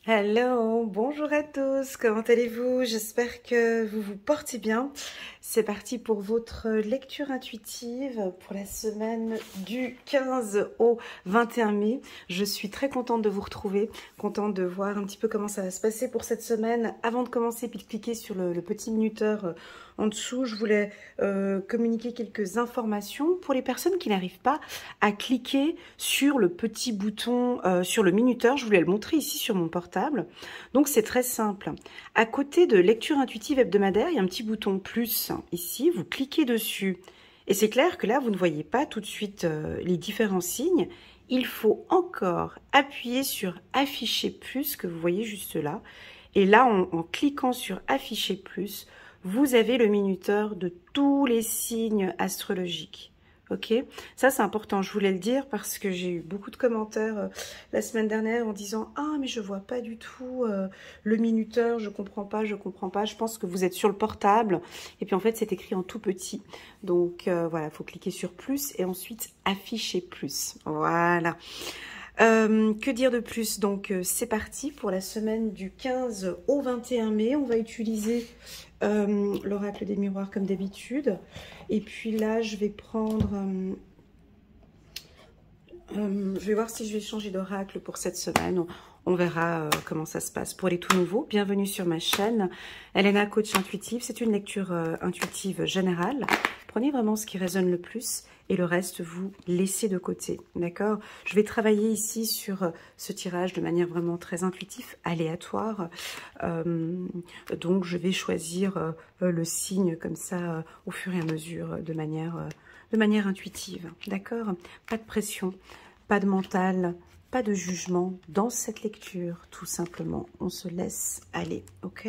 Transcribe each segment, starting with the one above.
Hello, bonjour à tous, comment allez-vous? J'espère que vous vous portez bien. C'est parti pour votre lecture intuitive pour la semaine du 15 au 21 mai. Je suis très contente de vous retrouver, contente de voir un petit peu comment ça va se passer pour cette semaine. Avant de commencer, puis de cliquer sur le petit minuteur en dessous, je voulais communiquer quelques informations pour les personnes qui n'arrivent pas à cliquer sur le petit bouton, sur le minuteur. Je voulais le montrer ici sur mon portable. Donc c'est très simple. À côté de lecture intuitive hebdomadaire, il y a un petit bouton plus ici. Vous cliquez dessus. Et c'est clair que là, vous ne voyez pas tout de suite les différents signes. Il faut encore appuyer sur afficher plus que vous voyez juste là. Et là, en cliquant sur afficher plus, vous avez le minuteur de tous les signes astrologiques. Ok, ça c'est important, je voulais le dire parce que j'ai eu beaucoup de commentaires la semaine dernière en disant « Ah mais je vois pas du tout le minuteur, je comprends pas, je pense que vous êtes sur le portable. » Et puis en fait c'est écrit en tout petit. Donc voilà, il faut cliquer sur plus et ensuite afficher plus. Voilà. Que dire de plus? Donc c'est parti pour la semaine du 15 au 21 mai. On va utiliser l'oracle des miroirs comme d'habitude. Et puis là, je vais prendre... je vais voir si je vais changer d'oracle pour cette semaine. On verra comment ça se passe. Pour les tout nouveaux, bienvenue sur ma chaîne. Elena, coach intuitive. C'est une lecture intuitive générale. Prenez vraiment ce qui résonne le plus et le reste, vous laissez de côté. D'accord? Je vais travailler ici sur ce tirage de manière vraiment très intuitive, aléatoire. Donc, je vais choisir le signe comme ça au fur et à mesure de manière intuitive. D'accord? Pas de pression, pas de mental, pas de jugement dans cette lecture. Tout simplement, on se laisse aller. Ok?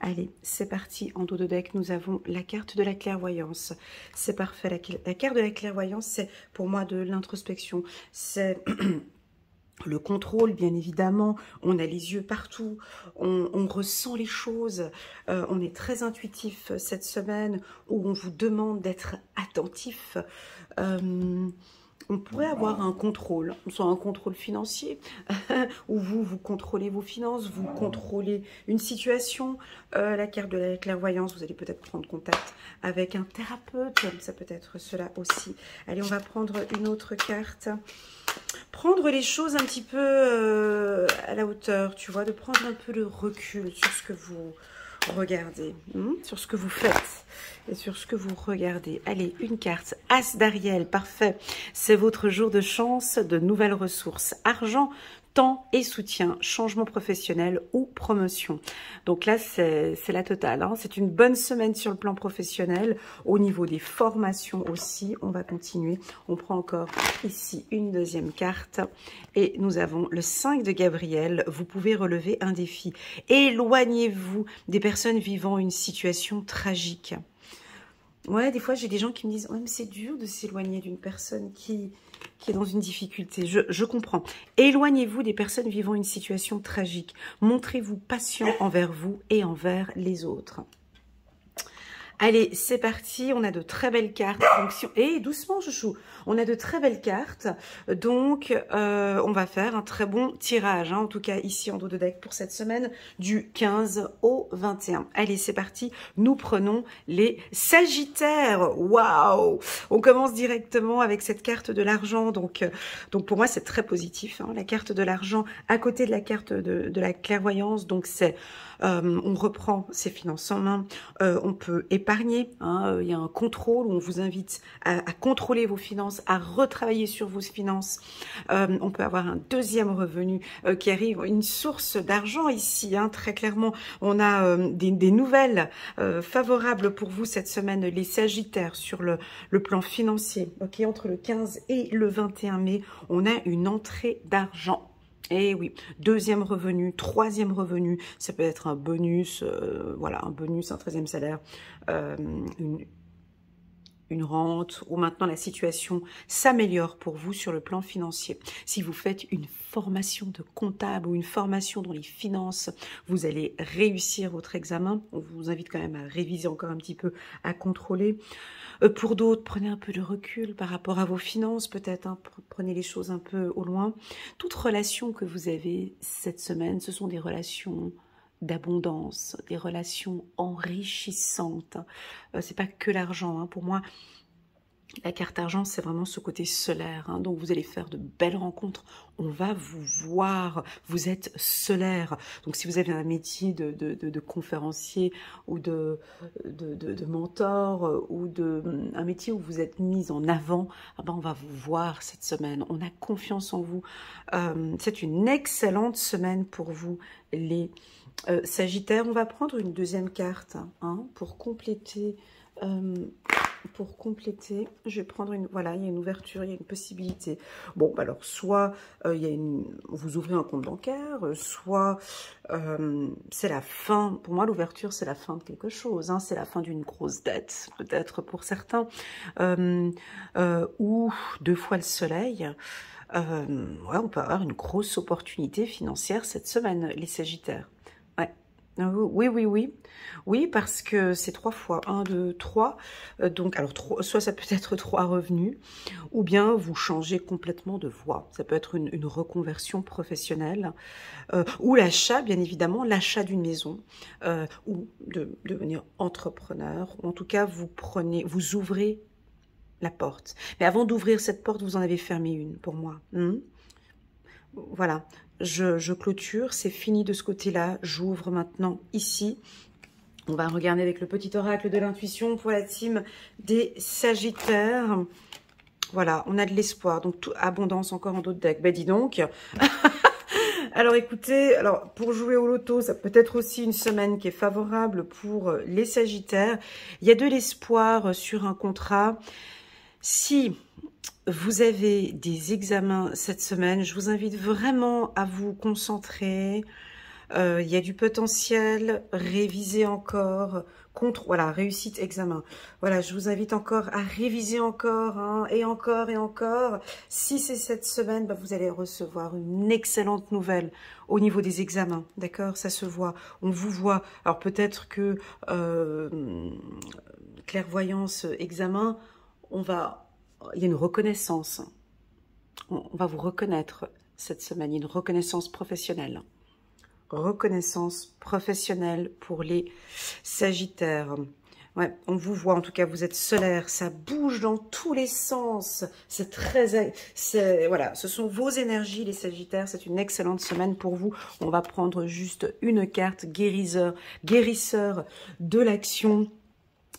Allez, c'est parti. En dos de deck, nous avons la carte de la clairvoyance. C'est parfait. La carte de la clairvoyance, c'est pour moi de l'introspection. C'est le contrôle, bien évidemment. On a les yeux partout. On ressent les choses. On est très intuitif cette semaine où on vous demande d'être attentif. On pourrait avoir un contrôle, soit un contrôle financier, où vous contrôlez vos finances, vous contrôlez une situation. La carte de la clairvoyance, vous allez peut-être prendre contact avec un thérapeute, ça peut être cela aussi. Allez, on va prendre une autre carte. Prendre les choses un petit peu à la hauteur, tu vois, de prendre un peu de recul sur ce que vous regardez, sur ce que vous faites et sur ce que vous regardez. Allez, une carte, As d'Ariel, parfait. C'est votre jour de chance, de nouvelles ressources, argent, temps et soutien, changement professionnel ou promotion. Donc là, c'est la totale. Hein. C'est une bonne semaine sur le plan professionnel. Au niveau des formations aussi, on va continuer. On prend encore ici une deuxième carte. Et nous avons le 5 de Gabriel. Vous pouvez relever un défi. Éloignez-vous des personnes vivant une situation tragique. Ouais, des fois, j'ai des gens qui me disent « Ouais, mais c'est dur de s'éloigner d'une personne qui est dans une difficulté. » Je comprends. Éloignez-vous des personnes vivant une situation tragique. Montrez-vous patient envers vous et envers les autres. Allez, c'est parti. On a de très belles cartes. Et doucement, chouchou. On a de très belles cartes. Donc, on va faire un très bon tirage. Hein, en tout cas, ici en dos de deck pour cette semaine du 15 au 21. Allez, c'est parti. Nous prenons les Sagittaires. Waouh! On commence directement avec cette carte de l'argent. Donc pour moi, c'est très positif. Hein, la carte de l'argent à côté de la carte de la clairvoyance. Donc, c'est... on reprend ses finances en main. On peut épargner. Hein, il y a un contrôle où on vous invite à contrôler vos finances, à retravailler sur vos finances. On peut avoir un deuxième revenu qui arrive, une source d'argent ici. Hein, très clairement, on a des nouvelles favorables pour vous cette semaine, les Sagittaires, sur le plan financier. Ok, entre le 15 et le 21 mai, on a une entrée d'argent. Et oui, deuxième revenu, troisième revenu, ça peut être un bonus, voilà, un bonus, un 13e salaire, une rente, ou maintenant la situation s'améliore pour vous sur le plan financier. Si vous faites une formation de comptable ou une formation dans les finances, vous allez réussir votre examen. On vous invite quand même à réviser encore un petit peu, à contrôler. Pour d'autres, prenez un peu de recul par rapport à vos finances, peut-être, hein, prenez les choses un peu au loin. Toute relation que vous avez cette semaine, ce sont des relations d'abondance, des relations enrichissantes. C'est pas que l'argent, hein. Pour moi, la carte argent, c'est vraiment ce côté solaire, hein. Donc vous allez faire de belles rencontres, on va vous voir, vous êtes solaire. Donc si vous avez un métier de conférencier ou de mentor, ou un métier où vous êtes mise en avant, ah ben on va vous voir cette semaine, on a confiance en vous. C'est une excellente semaine pour vous, les Sagittaires. On va prendre une deuxième carte, hein, pour compléter... je vais prendre une... Voilà, il y a une ouverture, il y a une possibilité. Bon, alors, soit vous ouvrez un compte bancaire, soit c'est la fin. Pour moi, l'ouverture, c'est la fin de quelque chose. Hein, c'est la fin d'une grosse dette, peut-être pour certains. Ou 2 fois le soleil. Ouais, on peut avoir une grosse opportunité financière cette semaine, les Sagittaires. Ouais. Oui, oui, oui. Oui, parce que c'est 3 fois. 1, 2, 3. Donc, alors, soit ça peut être 3 revenus, ou bien vous changez complètement de voie. Ça peut être une reconversion professionnelle, ou l'achat, bien évidemment, l'achat d'une maison, ou de devenir entrepreneur. Ou en tout cas, vous ouvrez la porte. Mais avant d'ouvrir cette porte, vous en avez fermé une, pour moi. Voilà. Je clôture, c'est fini de ce côté-là. J'ouvre maintenant ici. On va regarder avec le petit oracle de l'intuition pour la team des Sagittaires. Voilà, on a de l'espoir. Donc, abondance encore en d'autres decks. Ben, dis donc. Alors, écoutez, pour jouer au loto, ça peut être aussi une semaine qui est favorable pour les Sagittaires. Il y a de l'espoir sur un contrat. Si vous avez des examens cette semaine, je vous invite vraiment à vous concentrer. Il y a du potentiel, réviser encore, voilà, réussite, examen. Voilà, je vous invite encore à réviser encore, hein, et encore et encore. Si c'est cette semaine, bah, vous allez recevoir une excellente nouvelle au niveau des examens, d'accord? Ça se voit, on vous voit. Alors peut-être que clairvoyance, examen, il y a une reconnaissance. On va vous reconnaître cette semaine, il y a une reconnaissance professionnelle. Reconnaissance professionnelle pour les Sagittaires. Ouais, on vous voit, en tout cas, vous êtes solaire, ça bouge dans tous les sens. Voilà, ce sont vos énergies, les Sagittaires. C'est une excellente semaine pour vous. On va prendre juste une carte, guérisseur de l'action.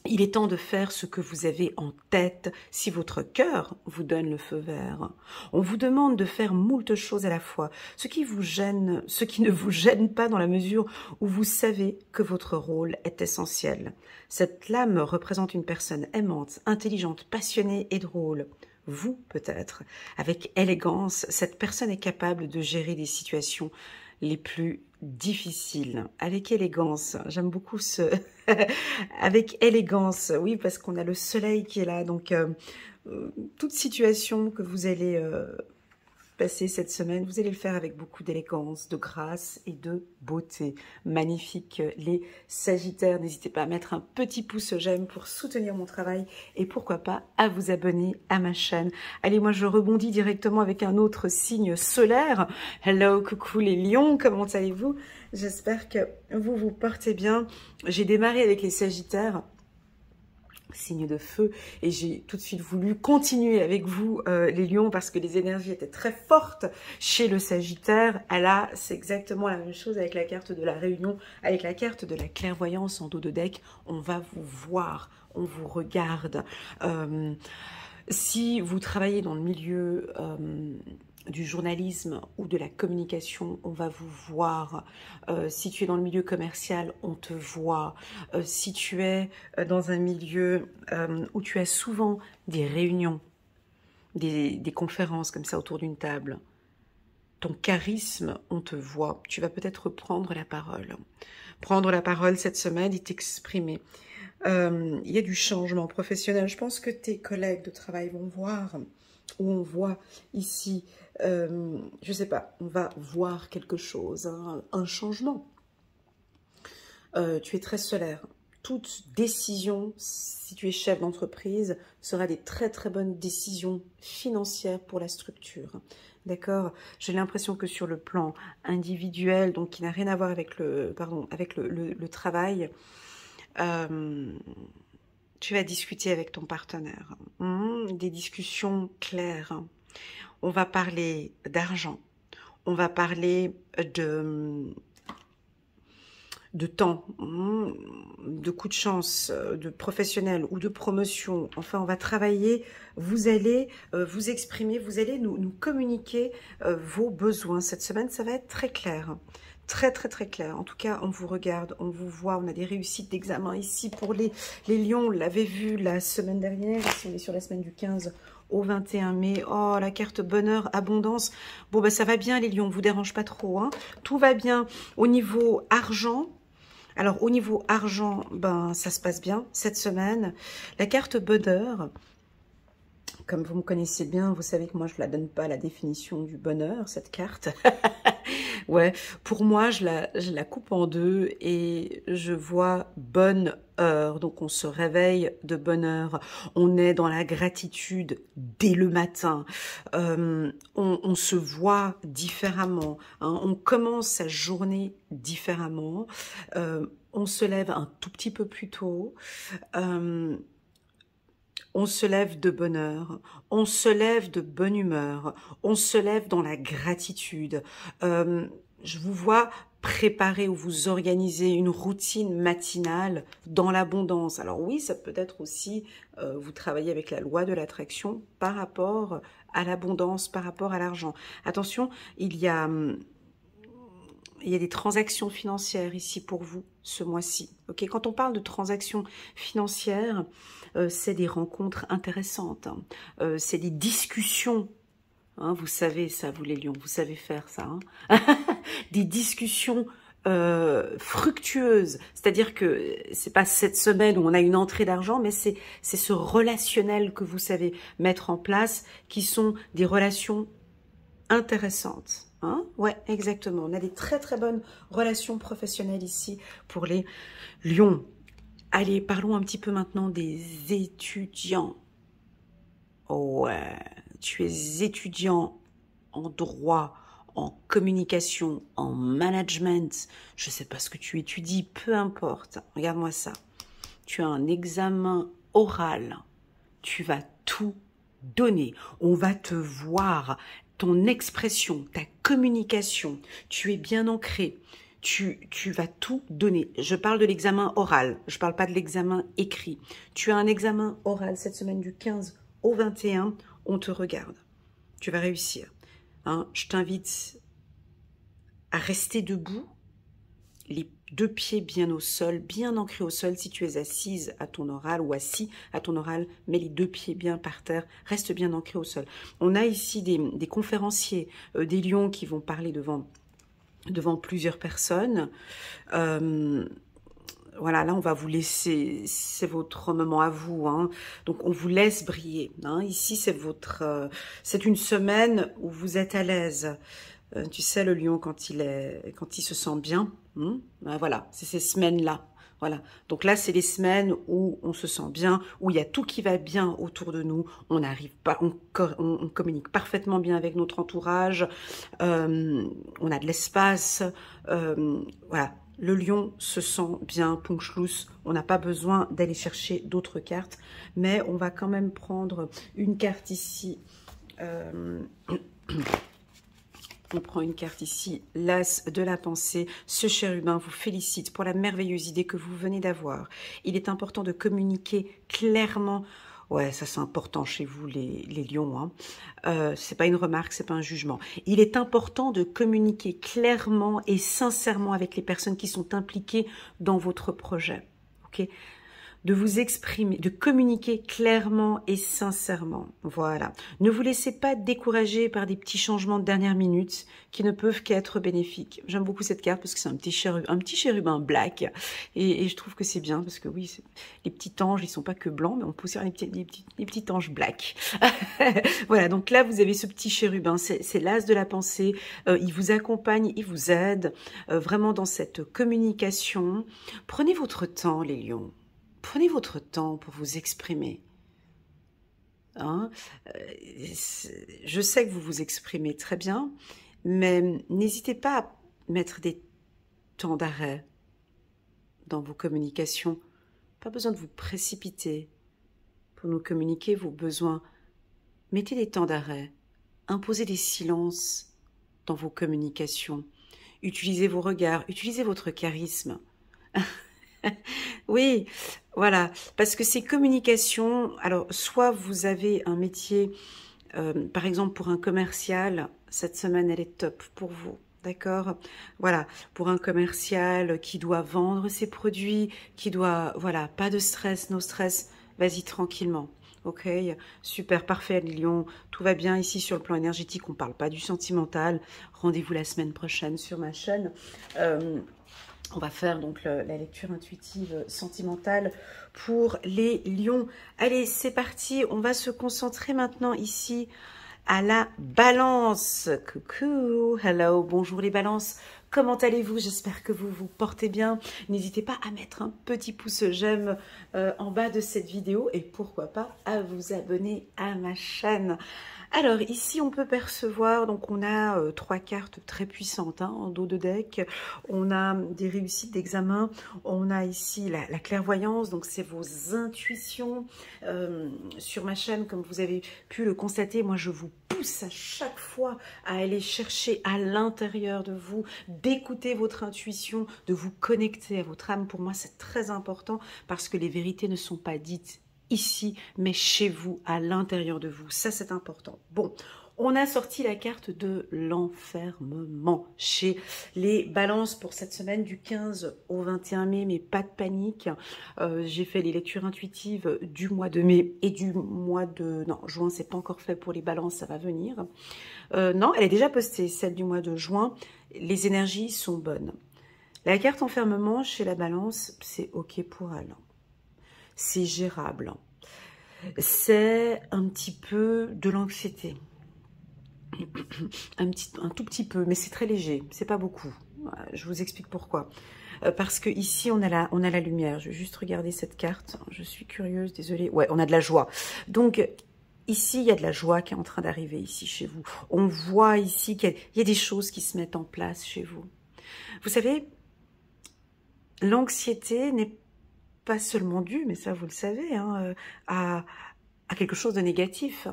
Il est temps de faire ce que vous avez en tête si votre cœur vous donne le feu vert. On vous demande de faire moult choses à la fois, ce qui ne vous gêne pas dans la mesure où vous savez que votre rôle est essentiel. Cette lame représente une personne aimante, intelligente, passionnée et drôle. Vous, peut-être, avec élégance, cette personne est capable de gérer des situations les plus difficiles. Avec élégance, j'aime beaucoup ce... avec élégance, oui, parce qu'on a le soleil qui est là. Donc, toute situation que vous allez passer cette semaine, vous allez le faire avec beaucoup d'élégance, de grâce et de beauté. Magnifique, les Sagittaires. N'hésitez pas à mettre un petit pouce j'aime pour soutenir mon travail et pourquoi pas à vous abonner à ma chaîne. Allez, moi je rebondis directement avec un autre signe solaire. Hello, coucou les lions, comment allez-vous? J'espère que vous vous portez bien. J'ai démarré avec les Sagittaires, signe de feu, et j'ai tout de suite voulu continuer avec vous les lions parce que les énergies étaient très fortes chez le Sagittaire. Ah là, c'est exactement la même chose avec la carte de la réunion, avec la carte de la clairvoyance en dos de deck. On va vous voir, on vous regarde. Si vous travaillez dans le milieu du journalisme ou de la communication, on va vous voir. Si tu es dans le milieu commercial, on te voit. Si tu es dans un milieu où tu as souvent des réunions, des conférences comme ça autour d'une table, ton charisme, on te voit. Tu vas peut-être prendre la parole. Prendre la parole cette semaine et t'exprimer. Il y a du changement professionnel. Je pense que tes collègues de travail vont voir, ou on voit ici, je sais pas, on va voir quelque chose, hein, un changement. Tu es très solaire. Toute décision, si tu es chef d'entreprise, sera des très très bonnes décisions financières pour la structure. D'accord? J'ai l'impression que sur le plan individuel, donc qui n'a rien à voir avec le, pardon, avec le travail, tu vas discuter avec ton partenaire. Des discussions claires. On va parler d'argent. On va parler de temps, de coup de chance, de professionnel ou de promotion. Enfin, on va travailler, vous allez vous exprimer, vous allez nous communiquer vos besoins. Cette semaine, ça va être très clair. Très, très, très clair. En tout cas, on vous regarde, on vous voit. On a des réussites d'examen ici pour les lions. On l'avait vu la semaine dernière. Ici, on est sur la semaine du 15 au 21 mai. Oh, la carte bonheur, abondance. Bon, ben, ça va bien, les lions. On vous dérange pas trop, hein. Tout va bien au niveau argent. Alors, au niveau argent, ben, ça se passe bien cette semaine. La carte bonheur, comme vous me connaissez bien, vous savez que moi, je ne la donne pas la définition du bonheur, cette carte. Ouais, pour moi, je la coupe en deux et je vois bonne heure. Donc, on se réveille de bonne heure. On est dans la gratitude dès le matin. On se voit différemment, hein. On commence sa journée différemment. On se lève un tout petit peu plus tôt. On se lève de bonne heure, on se lève de bonne humeur, on se lève dans la gratitude. Je vous vois préparer ou vous organiser une routine matinale dans l'abondance. Alors oui, ça peut être aussi, vous travaillez avec la loi de l'attraction par rapport à l'abondance, par rapport à l'argent. Attention, il y a des transactions financières ici pour vous ce mois-ci. Okay, quand on parle de transactions financières, c'est des rencontres intéressantes, hein. C'est des discussions. Hein, vous savez ça, vous les lions, vous savez faire ça. Hein. Des discussions fructueuses. C'est-à-dire que c'est pas cette semaine où on a une entrée d'argent, mais c'est ce relationnel que vous savez mettre en place, qui sont des relations intéressantes. Hein? Ouais, exactement. On a des très très bonnes relations professionnelles ici pour les lions. Allez, parlons un petit peu maintenant des étudiants. Oh ouais, tu es étudiant en droit, en communication, en management. Je ne sais pas ce que tu étudies, peu importe. Regarde-moi ça. Tu as un examen oral. Tu vas tout donner. On va te voir. Ton expression, ta communication, tu es bien ancré, tu vas tout donner. Je parle de l'examen oral, je ne parle pas de l'examen écrit. Tu as un examen oral cette semaine du 15 au 21, on te regarde. Tu vas réussir. Hein, je t'invite à rester debout, les deux pieds bien au sol, bien ancrés au sol. Si tu es assise à ton oral ou assis à ton oral, mets les deux pieds bien par terre, reste bien ancré au sol. On a ici des conférenciers, des lions qui vont parler devant plusieurs personnes. Voilà, là on va vous laisser, c'est votre moment à vous, hein. Donc on vous laisse briller, hein. Ici c'est une semaine où vous êtes à l'aise. Tu sais, le lion, quand il se sent bien, ben voilà, c'est ces semaines-là. Voilà. Donc là, c'est les semaines où on se sent bien, où il y a tout qui va bien autour de nous. On arrive pas, on communique parfaitement bien avec notre entourage. On a de l'espace. Voilà. Le lion se sent bien, Punchlouss. On n'a pas besoin d'aller chercher d'autres cartes, mais on va quand même prendre une carte ici. On prend une carte ici, l'As de la pensée. Ce chérubin vous félicite pour la merveilleuse idée que vous venez d'avoir. Il est important de communiquer clairement. Ouais, ça c'est important chez vous les lions. Hein. C'est pas une remarque, c'est pas un jugement. Il est important de communiquer clairement et sincèrement avec les personnes qui sont impliquées dans votre projet. Ok ? de vous exprimer, de communiquer clairement et sincèrement. Voilà. Ne vous laissez pas décourager par des petits changements de dernière minute qui ne peuvent qu'être bénéfiques. J'aime beaucoup cette carte parce que c'est un petit chérubin black et je trouve que c'est bien parce que oui, les petits anges, ils sont pas que blancs, mais on peut aussi avoir des petits anges black. Voilà, donc là, vous avez ce petit chérubin, c'est l'as de la pensée. Il vous accompagne, il vous aide vraiment dans cette communication. Prenez votre temps, les lions. Prenez votre temps pour vous exprimer. Hein? Je sais que vous vous exprimez très bien, mais n'hésitez pas à mettre des temps d'arrêt dans vos communications. Pas besoin de vous précipiter pour nous communiquer vos besoins. Mettez des temps d'arrêt. Imposez des silences dans vos communications. Utilisez vos regards, utilisez votre charisme. Oui, voilà, parce que ces communications, alors soit vous avez un métier, par exemple pour un commercial, cette semaine elle est top pour vous, d'accord? Voilà, pour un commercial qui doit vendre ses produits, qui doit, voilà, pas de stress, no stress, vas-y tranquillement. Ok, super, parfait les lions, tout va bien ici sur le plan énergétique, on ne parle pas du sentimental. Rendez-vous la semaine prochaine sur ma chaîne. On va faire donc la lecture intuitive sentimentale pour les lions. Allez, c'est parti. On va se concentrer maintenant ici à la balance. Coucou, hello, bonjour les balances. Comment allez-vous? J'espère que vous vous portez bien. N'hésitez pas à mettre un petit pouce j'aime en bas de cette vidéo et pourquoi pas à vous abonner à ma chaîne. Alors ici on peut percevoir, donc on a 3 cartes très puissantes hein, en dos de deck, on a des réussites d'examen, on a ici la clairvoyance, donc c'est vos intuitions. Sur ma chaîne, comme vous avez pu le constater, moi je vous pousse à chaque fois à aller chercher à l'intérieur de vous, d'écouter votre intuition, de vous connecter à votre âme. Pour moi c'est très important parce que les vérités ne sont pas dites ici, mais chez vous, à l'intérieur de vous. Ça, c'est important. Bon, on a sorti la carte de l'enfermement chez les balances pour cette semaine du 15 au 21 mai, mais pas de panique. J'ai fait les lectures intuitives du mois de mai et du mois de... Non, juin, c'est pas encore fait pour les balances, ça va venir. Non, elle est déjà postée, celle du mois de juin. Les énergies sont bonnes. La carte enfermement chez la balance, c'est OK pour elle. C'est gérable. C'est un petit peu de l'anxiété. Un tout petit peu, mais c'est très léger. C'est pas beaucoup. Je vous explique pourquoi. Parce que ici, on a la lumière. Je vais juste regarder cette carte. Je suis curieuse, désolée. Ouais, on a de la joie. Donc, ici, il y a de la joie qui est en train d'arriver ici chez vous. On voit ici qu'il y a des choses qui se mettent en place chez vous. Vous savez, l'anxiété n'est pas seulement dû, mais ça vous le savez, hein, à quelque chose de négatif.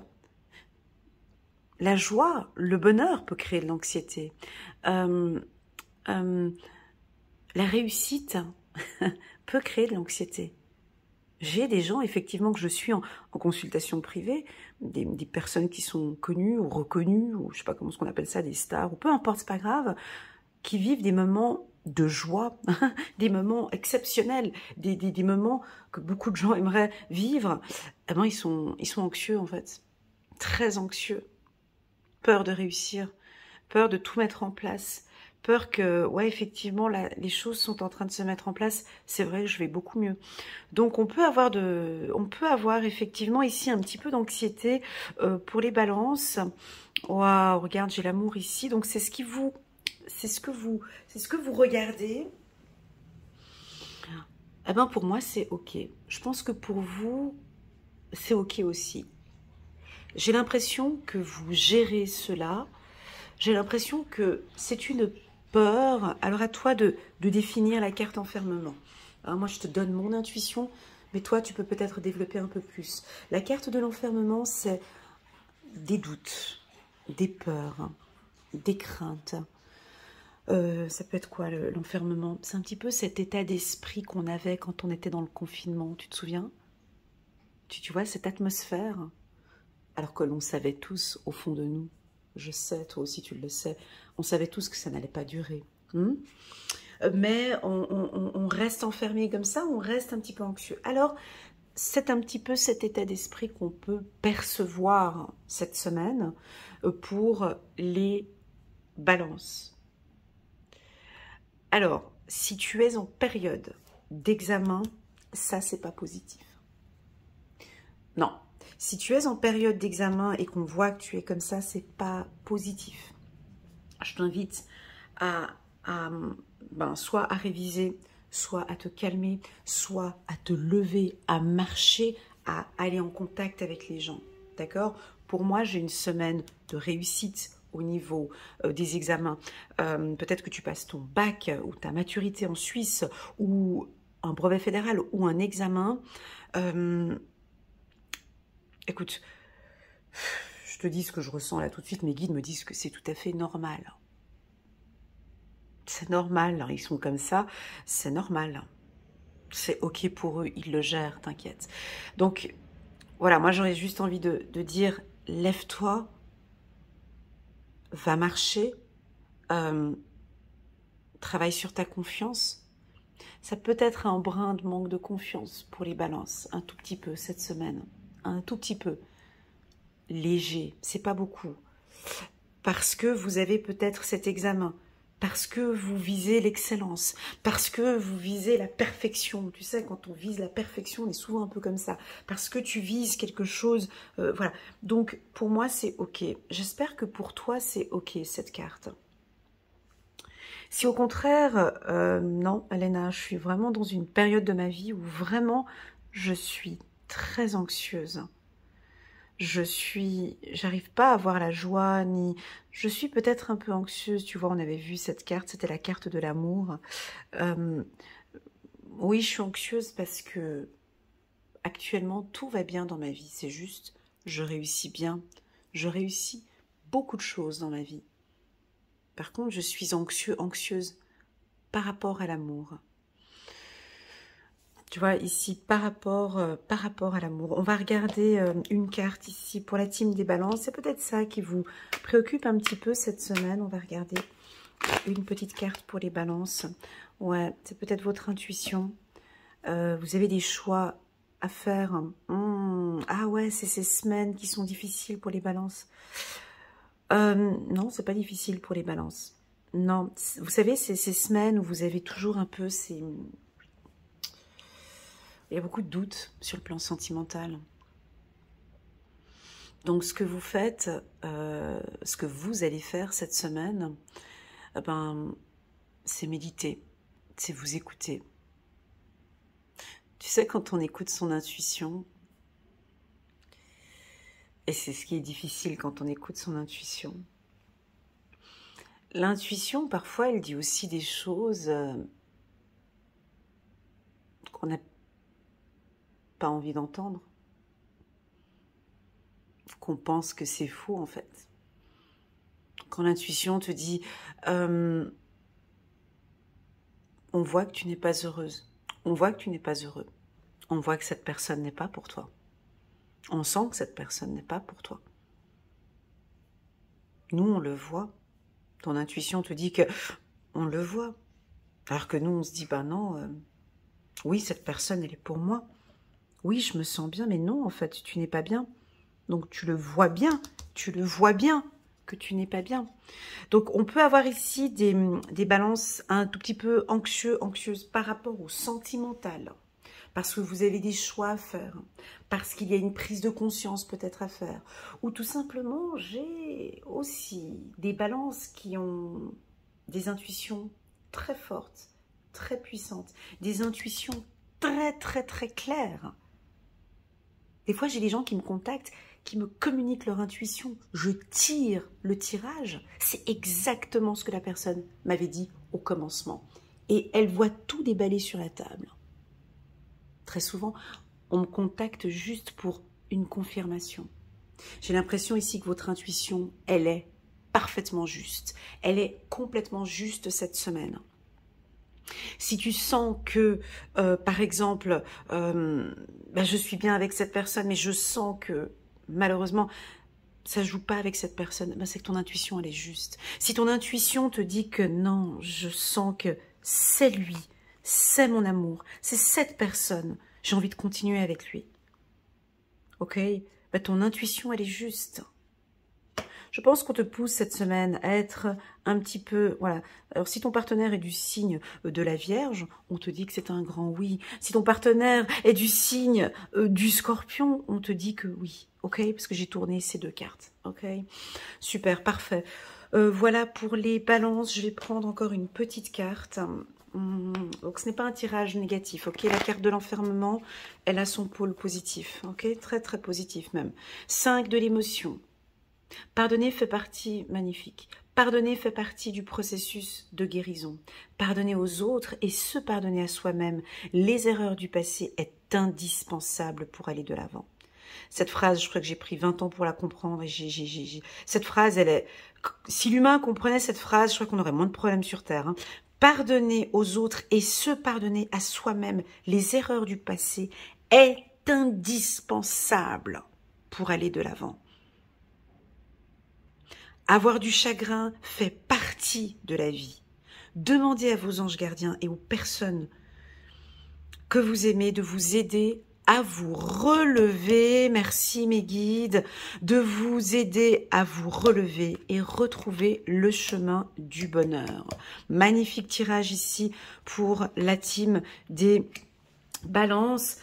La joie, le bonheur peut créer de l'anxiété. La réussite peut créer de l'anxiété. J'ai des gens, effectivement, que je suis en consultation privée, des personnes qui sont connues ou reconnues, ou je sais pas comment on appelle ça, des stars, ou peu importe, c'est pas grave, qui vivent des moments de joie, des moments exceptionnels, des moments que beaucoup de gens aimeraient vivre. Eh ben, ils sont anxieux en fait, très anxieux, peur de réussir, peur de tout mettre en place, peur que, ouais, effectivement, les choses sont en train de se mettre en place. C'est vrai que je vais beaucoup mieux. Donc, on peut avoir effectivement ici un petit peu d'anxiété pour les balances. Waouh, regarde, j'ai l'amour ici. Donc, c'est ce que vous regardez. Eh ben, pour moi, c'est OK. Je pense que pour vous, c'est OK aussi. J'ai l'impression que vous gérez cela. J'ai l'impression que c'est une peur. Alors, à toi de définir la carte enfermement. Alors, moi, je te donne mon intuition, mais toi, tu peux peut-être développer un peu plus. La carte de l'enfermement, c'est des doutes, des peurs, des craintes. Ça peut être quoi l'enfermement? C'est un petit peu cet état d'esprit qu'on avait quand on était dans le confinement, tu te souviens? Tu vois, cette atmosphère, alors que l'on savait tous au fond de nous, je sais, toi aussi tu le sais, on savait tous que ça n'allait pas durer. mais on reste enfermé comme ça, on reste un petit peu anxieux. Alors, c'est un petit peu cet état d'esprit qu'on peut percevoir cette semaine pour les balances. Alors, si tu es en période d'examen, ça, c'est pas positif. Non. Si tu es en période d'examen et qu'on voit que tu es comme ça, c'est pas positif. Je t'invite soit à réviser, soit à te calmer, soit à te lever, à marcher, à aller en contact avec les gens. D'accord? Pour moi, j'ai une semaine de réussite au niveau des examens. Peut-être que tu passes ton bac ou ta maturité en Suisse ou un brevet fédéral ou un examen. Écoute, je te dis ce que je ressens là tout de suite. Mes guides me disent que c'est tout à fait normal. C'est normal, ils sont comme ça, c'est normal. C'est ok pour eux, ils le gèrent, t'inquiète. Donc, voilà, moi j'aurais juste envie de dire, lève-toi, va marcher, travaille sur ta confiance. Ça peut être un brin de manque de confiance pour les balances, un tout petit peu cette semaine, un tout petit peu. Léger, c'est pas beaucoup. Parce que vous avez peut-être cet examen, parce que vous visez l'excellence, parce que vous visez la perfection. Tu sais, quand on vise la perfection, on est souvent un peu comme ça. Parce que tu vises quelque chose, voilà. Donc, pour moi, c'est ok. J'espère que pour toi, c'est ok, cette carte. Si au contraire, non, Elena, je suis vraiment dans une période de ma vie où vraiment, je suis très anxieuse. J'arrive pas à avoir la joie, ni, je suis peut-être un peu anxieuse, tu vois, on avait vu cette carte, c'était la carte de l'amour. Oui, je suis anxieuse parce que actuellement, tout va bien dans ma vie, c'est juste, je réussis bien, je réussis beaucoup de choses dans ma vie. Par contre, je suis anxieuse par rapport à l'amour. Tu vois, ici, par rapport à l'amour. On va regarder une carte ici pour la team des balances. C'est peut-être ça qui vous préoccupe un petit peu cette semaine. On va regarder une petite carte pour les balances. Ouais, c'est peut-être votre intuition. Vous avez des choix à faire. Ah ouais, c'est ces semaines qui sont difficiles pour les balances. Non, c'est pas difficile pour les balances. Non, vous savez, c'est ces semaines où vous avez toujours un peu ces... Il y a beaucoup de doutes sur le plan sentimental. Donc, ce que vous faites, ce que vous allez faire cette semaine, c'est méditer, c'est vous écouter. Tu sais, quand on écoute son intuition, et c'est ce qui est difficile quand on écoute son intuition, l'intuition, parfois, elle dit aussi des choses qu'on n'a pas envie d'entendre, qu'on pense que c'est faux en fait. Quand l'intuition te dit on voit que tu n'es pas heureuse, on voit que tu n'es pas heureux, on voit que cette personne n'est pas pour toi, on sent que cette personne n'est pas pour toi. Nous on le voit, ton intuition te dit que on le voit, alors que nous on se dit bah non, oui cette personne elle est pour moi. Oui, je me sens bien, mais non, en fait, tu n'es pas bien. Donc, tu le vois bien que tu n'es pas bien. Donc, on peut avoir ici des balances un tout petit peu anxieuses par rapport au sentimental. Parce que vous avez des choix à faire. Parce qu'il y a une prise de conscience peut-être à faire. Ou tout simplement, j'ai aussi des balances qui ont des intuitions très fortes, très puissantes. Des intuitions très, très, très claires. Des fois, j'ai des gens qui me contactent, qui me communiquent leur intuition. Je tire le tirage. C'est exactement ce que la personne m'avait dit au commencement. Et elle voit tout déballer sur la table. Très souvent, on me contacte juste pour une confirmation. J'ai l'impression ici que votre intuition, elle est parfaitement juste. Elle est complètement juste cette semaine. Si tu sens que, par exemple, je suis bien avec cette personne, mais je sens que, malheureusement, ça ne joue pas avec cette personne, c'est que ton intuition, elle est juste. Si ton intuition te dit que non, je sens que c'est lui, c'est mon amour, c'est cette personne, j'ai envie de continuer avec lui. Ok? Bah, ton intuition, elle est juste. Je pense qu'on te pousse cette semaine à être un petit peu... Voilà. Alors, si ton partenaire est du signe de la Vierge, on te dit que c'est un grand oui. Si ton partenaire est du signe du Scorpion, on te dit que oui. Ok? Parce que j'ai tourné ces deux cartes. Ok? Super, parfait. Voilà pour les balances. Je vais prendre encore une petite carte. Donc, ce n'est pas un tirage négatif, ok? La carte de l'enfermement, elle a son pôle positif, ok? Très, très positif même. 5 de l'émotion. Pardonner fait partie, magnifique, pardonner fait partie du processus de guérison. Pardonner aux autres et se pardonner à soi-même les erreurs du passé est indispensable pour aller de l'avant. Cette phrase, je crois que j'ai pris 20 ans pour la comprendre. Et cette phrase, elle est... Si l'humain comprenait cette phrase, je crois qu'on aurait moins de problèmes sur Terre. Hein. Pardonner aux autres et se pardonner à soi-même les erreurs du passé est indispensable pour aller de l'avant. Avoir du chagrin fait partie de la vie. Demandez à vos anges gardiens et aux personnes que vous aimez de vous aider à vous relever. Merci mes guides, de vous aider à vous relever et retrouver le chemin du bonheur. Magnifique tirage ici pour la team des balances.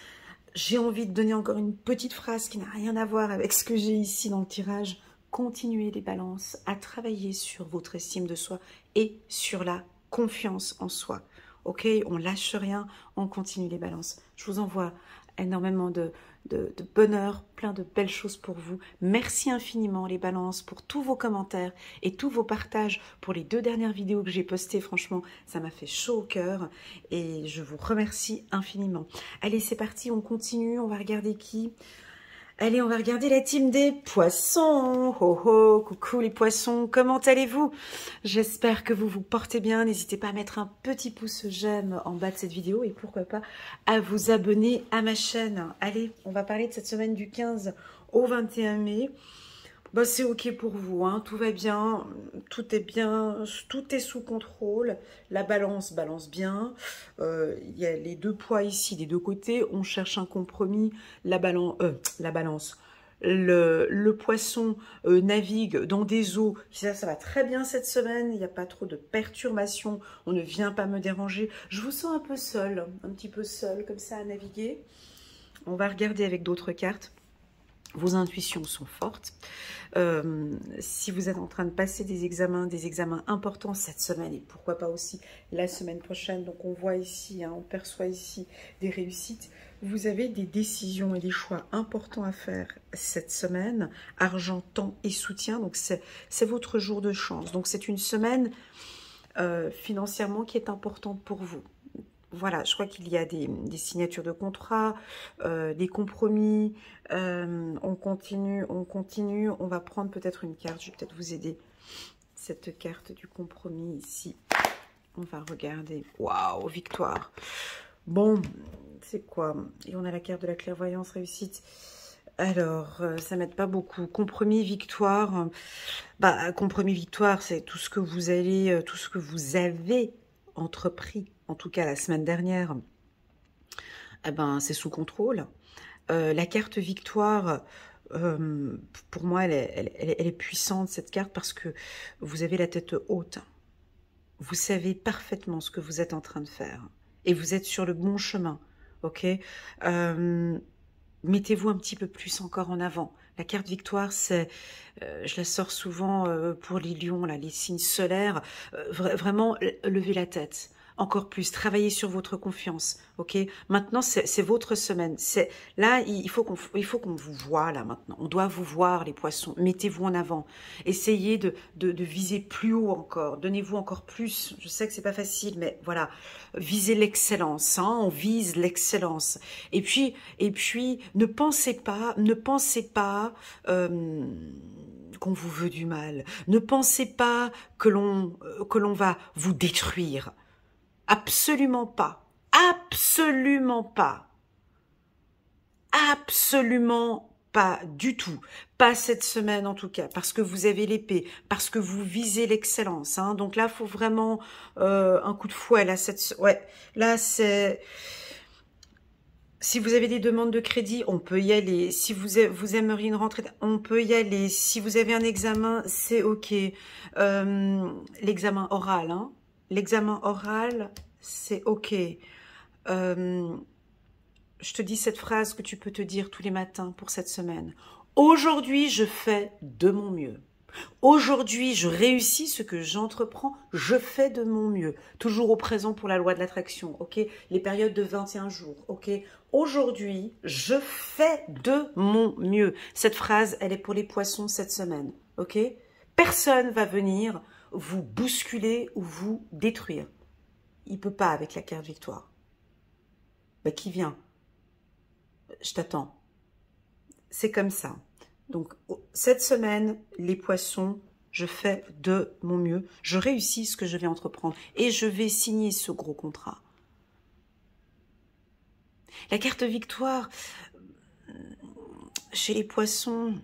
J'ai envie de donner encore une petite phrase qui n'a rien à voir avec ce que j'ai ici dans le tirage. Continuez les balances à travailler sur votre estime de soi et sur la confiance en soi. Ok, on lâche rien, on continue les balances. Je vous envoie énormément de bonheur, plein de belles choses pour vous. Merci infiniment les balances pour tous vos commentaires et tous vos partages pour les 2 dernières vidéos que j'ai postées. Franchement, ça m'a fait chaud au cœur et je vous remercie infiniment. Allez, c'est parti, on continue, on va regarder qui. Allez, on va regarder la team des poissons. Oh oh, coucou les poissons, comment allez-vous? J'espère que vous vous portez bien. N'hésitez pas à mettre un petit pouce j'aime en bas de cette vidéo et pourquoi pas à vous abonner à ma chaîne. Allez, on va parler de cette semaine du 15 au 21 mai. Bah, c'est ok pour vous, hein, tout va bien, tout est sous contrôle, la balance balance bien, il y a les 2 poids ici des 2 côtés, on cherche un compromis, le poisson navigue dans des eaux, ça va très bien cette semaine, il n'y a pas trop de perturbations, on ne vient pas me déranger, je vous sens un peu seule, un petit peu seule comme ça à naviguer. On va regarder avec d'autres cartes. Vos intuitions sont fortes. Si vous êtes en train de passer des examens importants cette semaine et pourquoi pas aussi la semaine prochaine, donc on voit ici, hein, on perçoit ici des réussites, vous avez des décisions et des choix importants à faire cette semaine, argent, temps et soutien, donc c'est votre jour de chance. Donc c'est une semaine financièrement qui est importante pour vous. Voilà, je crois qu'il y a des signatures de contrats, des compromis. On continue. On va prendre peut-être une carte. Je vais peut-être vous aider. Cette carte du compromis ici. On va regarder. Waouh, victoire. Bon, c'est quoi? Et on a la carte de la clairvoyance, réussite. Alors, ça m'aide pas beaucoup. Compromis, victoire. Bah, compromis, victoire, c'est tout ce que vous allez, tout ce que vous avez entrepris, en tout cas la semaine dernière, eh ben, c'est sous contrôle. La carte victoire, pour moi, elle est puissante, cette carte, parce que vous avez la tête haute. Vous savez parfaitement ce que vous êtes en train de faire. Et vous êtes sur le bon chemin, ok? Mettez-vous un petit peu plus encore en avant. La carte victoire, c'est, je la sors souvent pour les lions, là, les signes solaires. Vraiment, levez la tête. Encore plus, travaillez sur votre confiance, ok? Maintenant, c'est votre semaine. Là, il faut qu'on vous voie, là, maintenant. On doit vous voir, les poissons. Mettez-vous en avant. Essayez de viser plus haut encore. Donnez-vous encore plus. Je sais que c'est pas facile, mais voilà. Visez l'excellence, hein? On vise l'excellence. Et puis, ne pensez pas qu'on vous veut du mal. Ne pensez pas que l'on va vous détruire. Absolument pas. Absolument pas. Absolument pas du tout. Pas cette semaine en tout cas, parce que vous avez l'épée, parce que vous visez l'excellence. Hein. Donc là, il faut vraiment un coup de fouet. Là, là c'est... Si vous avez des demandes de crédit, on peut y aller. Si vous aimeriez une rentrée, on peut y aller. Si vous avez un examen, c'est OK. L'examen oral, hein. L'examen oral, c'est OK. Je te dis cette phrase que tu peux te dire tous les matins pour cette semaine. Aujourd'hui, je fais de mon mieux. Aujourd'hui, je réussis ce que j'entreprends, je fais de mon mieux. Toujours au présent pour la loi de l'attraction, ok? Les périodes de 21 jours, ok? Aujourd'hui, je fais de mon mieux. Cette phrase, elle est pour les poissons cette semaine, ok? Personne va venir vous bousculer ou vous détruire. Il ne peut pas avec la carte victoire. Ben, qui vient? Je t'attends. C'est comme ça. Donc, cette semaine, les poissons, je fais de mon mieux. Je réussis ce que je vais entreprendre et je vais signer ce gros contrat. La carte victoire, chez les poissons,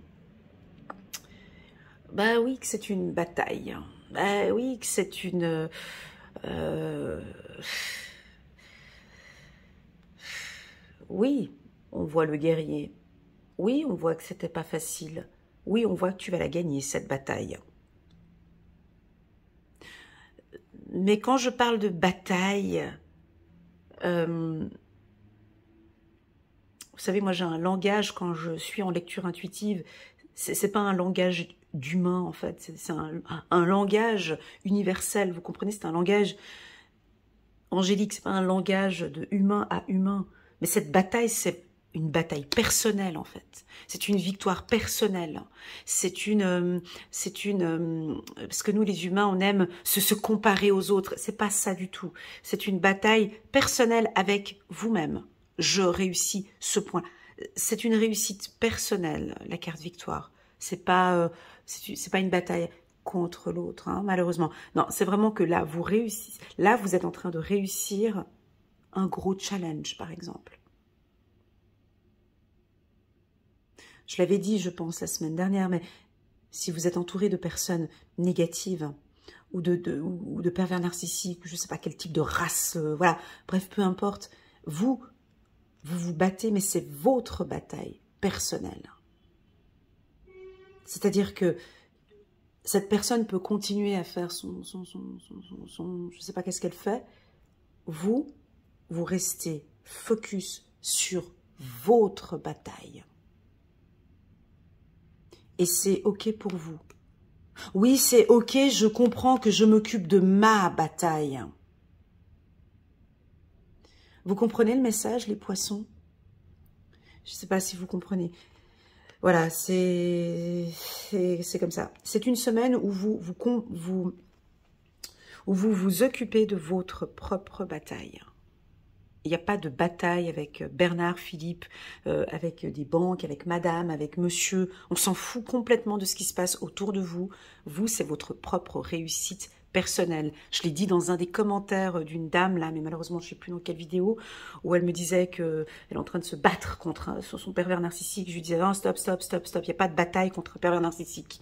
bah oui que c'est une bataille. Bah oui que c'est une... Oui, on voit le guerrier. Oui, on voit que c'était pas facile. Oui, on voit que tu vas la gagner, cette bataille. Mais quand je parle de bataille, vous savez, moi j'ai un langage quand je suis en lecture intuitive. C'est pas un langage d'humain en fait, c'est un langage universel. Vous comprenez, c'est un langage angélique, c'est pas un langage de humain à humain. Mais cette bataille, c'est une bataille personnelle en fait. C'est une victoire personnelle. C'est parce que nous les humains, on aime se comparer aux autres. C'est pas ça du tout. C'est une bataille personnelle avec vous-même. Je réussis ce point. C'est une réussite personnelle, la carte victoire. C'est pas une bataille contre l'autre, hein, malheureusement. Non, c'est vraiment que là, vous réussissez. Là, vous êtes en train de réussir un gros challenge, par exemple. Je l'avais dit, je pense, la semaine dernière, mais si vous êtes entouré de personnes négatives ou de pervers narcissiques, je ne sais pas quel type de race, voilà, bref, peu importe, vous vous battez, mais c'est votre bataille personnelle. C'est-à-dire que cette personne peut continuer à faire je ne sais pas qu'est-ce qu'elle fait, vous restez focus sur votre bataille. Et c'est OK pour vous. Oui, c'est OK, je comprends que je m'occupe de ma bataille. Vous comprenez le message, les poissons? Je ne sais pas si vous comprenez. Voilà, c'est comme ça. C'est une semaine où vous vous occupez de votre propre bataille. Il n'y a pas de bataille avec Bernard, Philippe, avec des banques, avec madame, avec monsieur. On s'en fout complètement de ce qui se passe autour de vous. Vous, c'est votre propre réussite personnelle. Je l'ai dit dans un des commentaires d'une dame, là, mais malheureusement, je ne sais plus dans quelle vidéo, où elle me disait qu'elle est en train de se battre contre son pervers narcissique. Je lui disais, non, stop, stop, stop, stop. Il n'y a pas de bataille contre un pervers narcissique.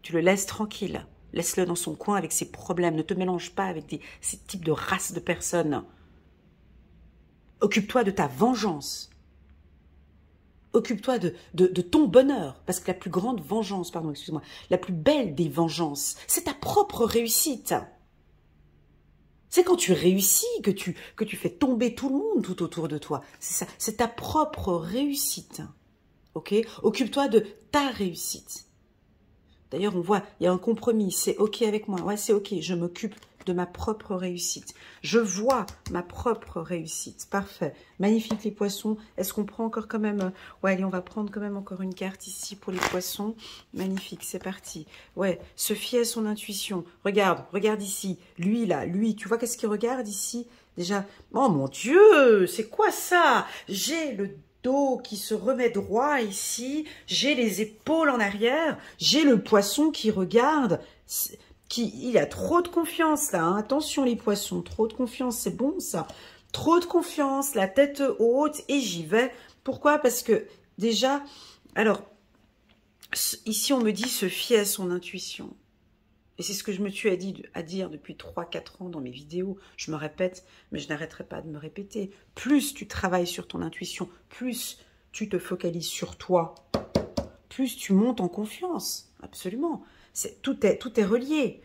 Tu le laisses tranquille. Laisse-le dans son coin avec ses problèmes. Ne te mélange pas avec ces types de races de personnes. Occupe-toi de ta vengeance. Occupe-toi de ton bonheur. Parce que la plus grande vengeance, pardon, excuse-moi, la plus belle des vengeances, c'est ta propre réussite. C'est quand tu réussis que tu fais tomber tout le monde tout autour de toi. C'est ça, c'est ta propre réussite. Ok? Occupe-toi de ta réussite. D'ailleurs, on voit, il y a un compromis. C'est OK avec moi. Ouais, c'est OK. Je m'occupe de ma propre réussite. Je vois ma propre réussite. Parfait. Magnifique, les poissons. Est-ce qu'on prend encore quand même... Ouais, allez, on va prendre quand même encore une carte ici pour les poissons. Magnifique, c'est parti. Ouais, se fier à son intuition. Regarde ici. Lui, là, lui, tu vois qu'est-ce qu'il regarde ici? Déjà, oh mon Dieu, c'est quoi ça? J'ai le dos qui se remet droit ici, j'ai les épaules en arrière, j'ai le poisson qui regarde, il a trop de confiance là, hein. Attention les poissons, trop de confiance, c'est bon ça, trop de confiance, la tête haute et j'y vais. Pourquoi? Parce que Déjà, alors, ici on me dit se fier à son intuition. Et c'est ce que je me tue à dire depuis 3-4 ans dans mes vidéos. Je me répète, mais je n'arrêterai pas de me répéter. Plus tu travailles sur ton intuition, plus tu te focalises sur toi, plus tu montes en confiance. Absolument. Tout est relié.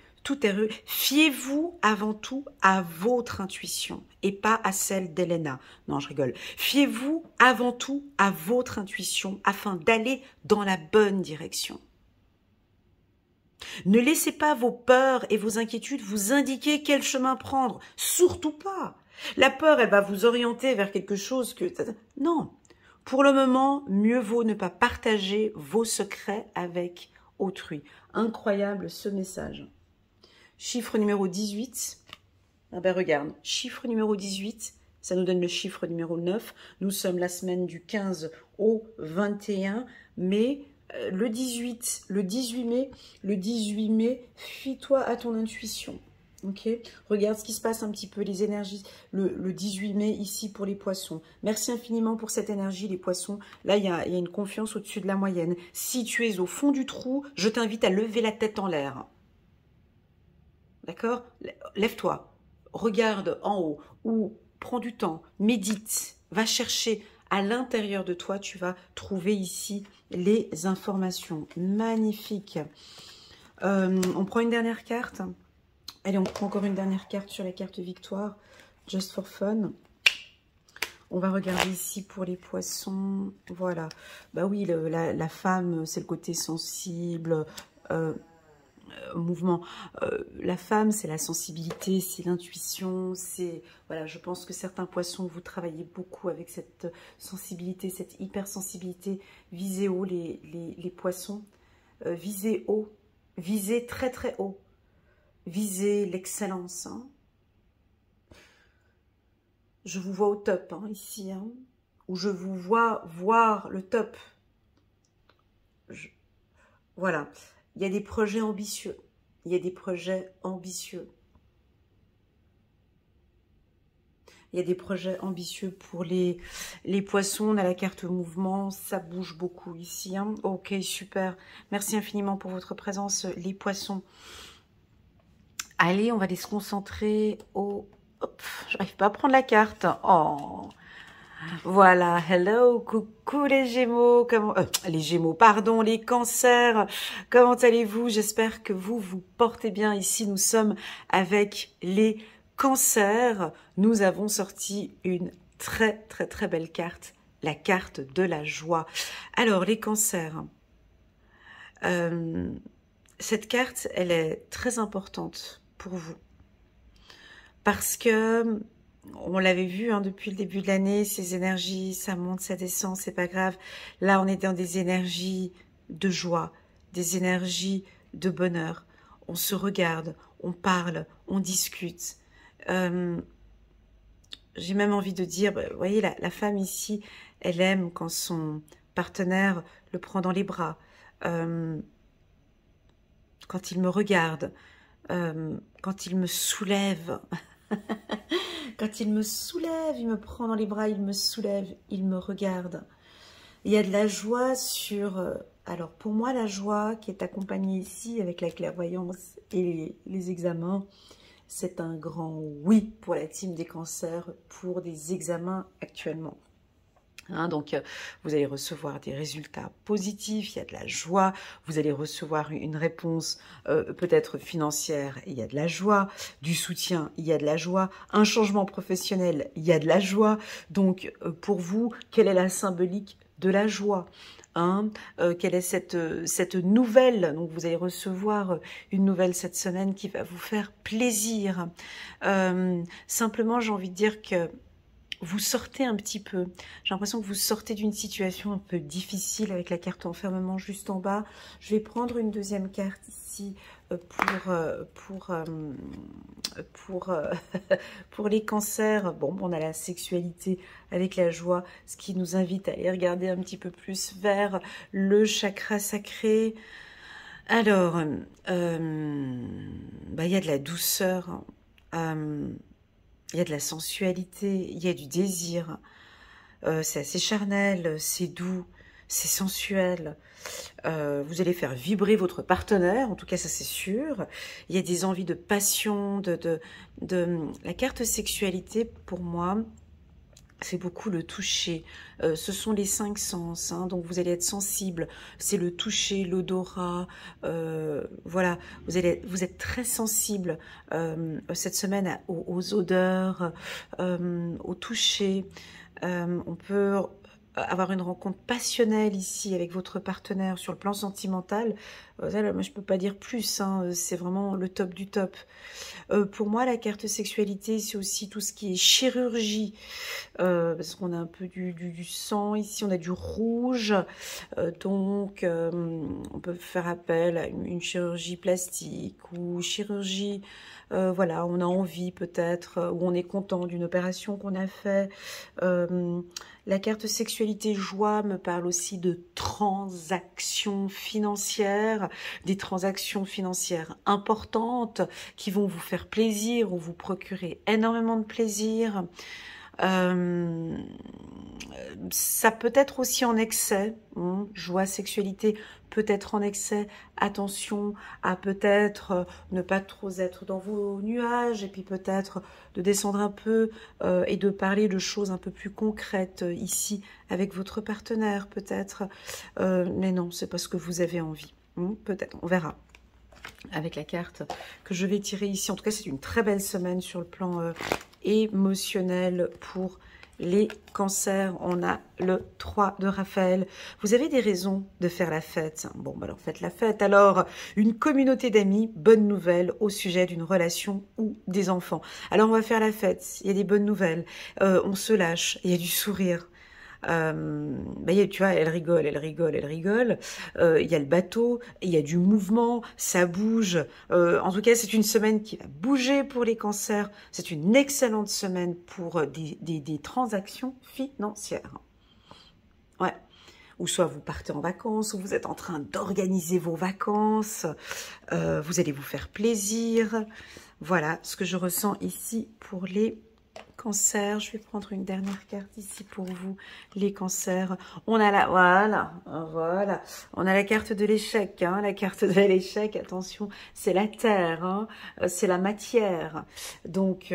Fiez-vous avant tout à votre intuition et pas à celle d'Elena. Non, je rigole. Fiez-vous avant tout à votre intuition afin d'aller dans la bonne direction. Ne laissez pas vos peurs et vos inquiétudes vous indiquer quel chemin prendre. Surtout pas. La peur, elle va vous orienter vers quelque chose que... Non. Pour le moment, mieux vaut ne pas partager vos secrets avec autrui. Incroyable ce message. Chiffre numéro 18. Ah ben regarde, chiffre numéro 18, ça nous donne le chiffre numéro 9. Nous sommes la semaine du 15 au 21 mai. Le 18 mai, fie-toi à ton intuition. Ok, regarde ce qui se passe un petit peu, les énergies, le 18 mai ici pour les poissons. Merci infiniment pour cette énergie, les poissons. Là, il y a une confiance au-dessus de la moyenne. Si tu es au fond du trou, je t'invite à lever la tête en l'air. D'accord? Lève-toi, regarde en haut ou prends du temps, médite, va chercher à l'intérieur de toi, tu vas trouver ici les informations. Magnifique. On prend une dernière carte. Allez, on prend encore une dernière carte sur la carte victoire. Just for fun. On va regarder ici pour les poissons. Voilà. Bah oui, la femme, c'est le côté sensible, mouvement. La femme, c'est la sensibilité, c'est l'intuition, c'est... Voilà, je pense que certains poissons, vous travaillez beaucoup avec cette sensibilité, cette hypersensibilité. Visez haut les poissons. Visez haut. Visez très très haut. Visez l'excellence. Hein. Je vous vois au top, hein, ici. Hein, où je vous vois voir le top. Voilà. Il y a des projets ambitieux. Il y a des projets ambitieux. Il y a des projets ambitieux pour les poissons. On a la carte mouvement. Ça bouge beaucoup ici. Hein. Ok, super. Merci infiniment pour votre présence, les poissons. Allez, on va aller se concentrer au... Hop, j'arrive pas à prendre la carte. Oh, voilà, hello, coucou les Gémeaux, les Gémeaux, pardon, les Cancers, comment allez-vous? J'espère que vous vous portez bien. Ici, nous sommes avec les Cancers. Nous avons sorti une très très très belle carte, la carte de la joie. Alors, les Cancers, cette carte, elle est très importante pour vous parce que on l'avait vu hein, depuis le début de l'année, ces énergies, ça monte, ça descend, c'est pas grave. Là, on est dans des énergies de joie, des énergies de bonheur. On se regarde, on parle, on discute. J'ai même envie de dire, vous voyez, la femme ici, elle aime quand son partenaire le prend dans les bras, quand il me regarde, quand il me soulève. Quand il me soulève, il me prend dans les bras, il me soulève, il me regarde. Il y a de la joie sur... alors pour moi, la joie qui est accompagnée ici avec la clairvoyance et les examens, c'est un grand oui pour la team des Cancers pour des examens actuellement. Hein, donc, vous allez recevoir des résultats positifs, il y a de la joie, vous allez recevoir une réponse peut-être financière, il y a de la joie, du soutien, il y a de la joie, un changement professionnel, il y a de la joie. Donc, pour vous, quelle est la symbolique de la joie? Hein, quelle est cette nouvelle? Donc, vous allez recevoir une nouvelle cette semaine qui va vous faire plaisir. Simplement, j'ai envie de dire que vous sortez un petit peu. J'ai l'impression que vous sortez d'une situation un peu difficile avec la carte enfermement juste en bas. Je vais prendre une deuxième carte ici pour les Cancers. Bon, on a la sexualité avec la joie, ce qui nous invite à aller regarder un petit peu plus vers le chakra sacré. Alors, bah, y a de la douceur. Il y a de la sensualité, il y a du désir, c'est assez charnel, c'est doux, c'est sensuel. Vous allez faire vibrer votre partenaire, en tout cas ça c'est sûr. Il y a des envies de passion, la carte sexualité pour moi, c'est beaucoup le toucher. Ce sont les 5 sens, hein, donc vous allez être sensible. C'est le toucher, l'odorat, voilà. Vous êtes très sensible cette semaine aux odeurs, au toucher. On peut avoir une rencontre passionnelle ici avec votre partenaire sur le plan sentimental. Moi, je peux pas dire plus, hein, c'est vraiment le top du top. Pour moi, la carte sexualité, c'est aussi tout ce qui est chirurgie, parce qu'on a un peu du sang ici, on a du rouge, donc on peut faire appel à une chirurgie plastique ou chirurgie, voilà, on a envie peut-être, ou on est content d'une opération qu'on a fait. La carte sexualité joie me parle aussi de transactions financières, des transactions financières importantes qui vont vous faire plaisir ou vous procurer énormément de plaisir. Ça peut être aussi en excès, hein, joie, sexualité peut être en excès, attention à peut-être ne pas trop être dans vos nuages et puis peut-être de descendre un peu et de parler de choses un peu plus concrètes ici avec votre partenaire peut-être, mais non, c'est pas ce que vous avez envie, hein, peut-être, on verra avec la carte que je vais tirer ici. En tout cas, c'est une très belle semaine sur le plan émotionnel pour les cancers. On a le 3 de Raphaël. Vous avez des raisons de faire la fête. Bon, bah alors faites la fête. Alors, une communauté d'amis, bonne nouvelle au sujet d'une relation ou des enfants. Alors, on va faire la fête. Il y a des bonnes nouvelles. On se lâche. Il y a du sourire. Tu vois, elle rigole, elle rigole, elle rigole. Il y a le bateau, il y a du mouvement, ça bouge. En tout cas, c'est une semaine qui va bouger pour les cancers. C'est une excellente semaine pour des transactions financières. Ouais. Ou soit vous partez en vacances, ou vous êtes en train d'organiser vos vacances. Vous allez vous faire plaisir. Voilà ce que je ressens ici pour les cancers. Je vais prendre une dernière carte ici pour vous, les cancers. On a la, voilà, on a la carte de l'échec, hein, la carte de l'échec, attention, c'est la terre, hein, c'est la matière. Donc,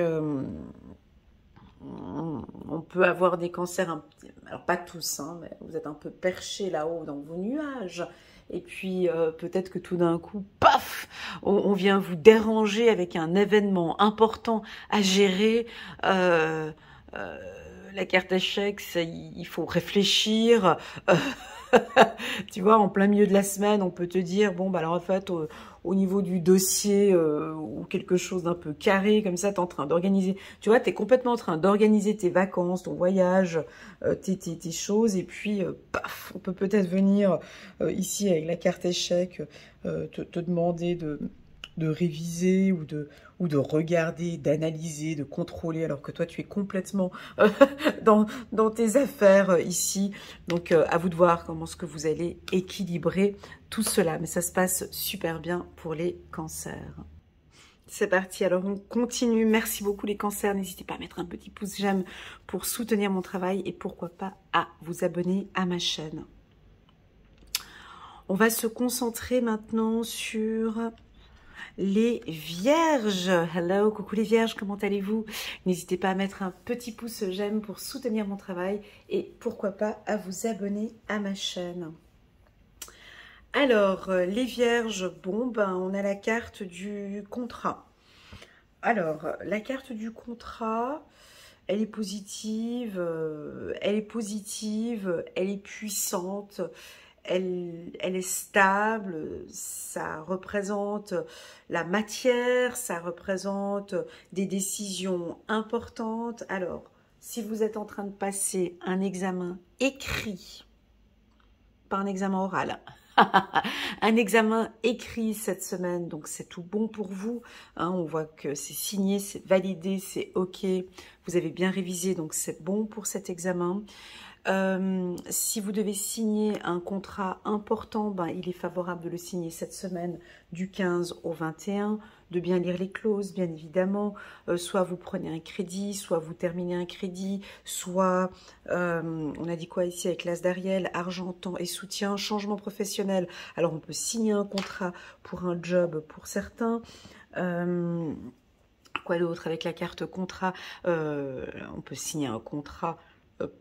on peut avoir des cancers, alors pas tous, hein, mais vous êtes un peu perchés là-haut dans vos nuages. Et puis, peut-être que tout d'un coup, paf, on vient vous déranger avec un événement important à gérer. La carte échec, il faut réfléchir. Tu vois, en plein milieu de la semaine, on peut te dire, bon, bah alors en fait, au niveau du dossier ou quelque chose d'un peu carré, comme ça, tu es en train d'organiser, tu vois, tu es complètement en train d'organiser tes vacances, ton voyage, tes choses, et puis, paf, on peut peut-être venir ici avec la carte échec, te demander de réviser ou de regarder, d'analyser, de contrôler, alors que toi, tu es complètement dans tes affaires ici. Donc, à vous de voir comment est-ce que vous allez équilibrer tout cela. Mais ça se passe super bien pour les cancers. C'est parti, alors on continue. Merci beaucoup les cancers. N'hésitez pas à mettre un petit pouce j'aime pour soutenir mon travail et pourquoi pas à vous abonner à ma chaîne. On va se concentrer maintenant sur les vierges. Hello, coucou les vierges, comment allez-vous? N'hésitez pas à mettre un petit pouce j'aime pour soutenir mon travail et pourquoi pas à vous abonner à ma chaîne. Alors, les vierges, bon, ben, on a la carte du contrat. Alors, la carte du contrat, elle est positive, elle est puissante, elle est stable, ça représente la matière, ça représente des décisions importantes. Alors, si vous êtes en train de passer un examen écrit, pas un examen oral, un examen écrit cette semaine, donc c'est tout bon pour vous, hein, on voit que c'est signé, c'est validé, c'est ok, vous avez bien révisé, donc c'est bon pour cet examen. Si vous devez signer un contrat important, ben, il est favorable de le signer cette semaine du 15 au 21, de bien lire les clauses, bien évidemment. Soit vous prenez un crédit, soit vous terminez un crédit, soit, on a dit quoi ici avec l'As d'Ariel, argent, temps et soutien, changement professionnel. Alors, on peut signer un contrat pour un job pour certains. Quoi d'autre avec la carte contrat? On peut signer un contrat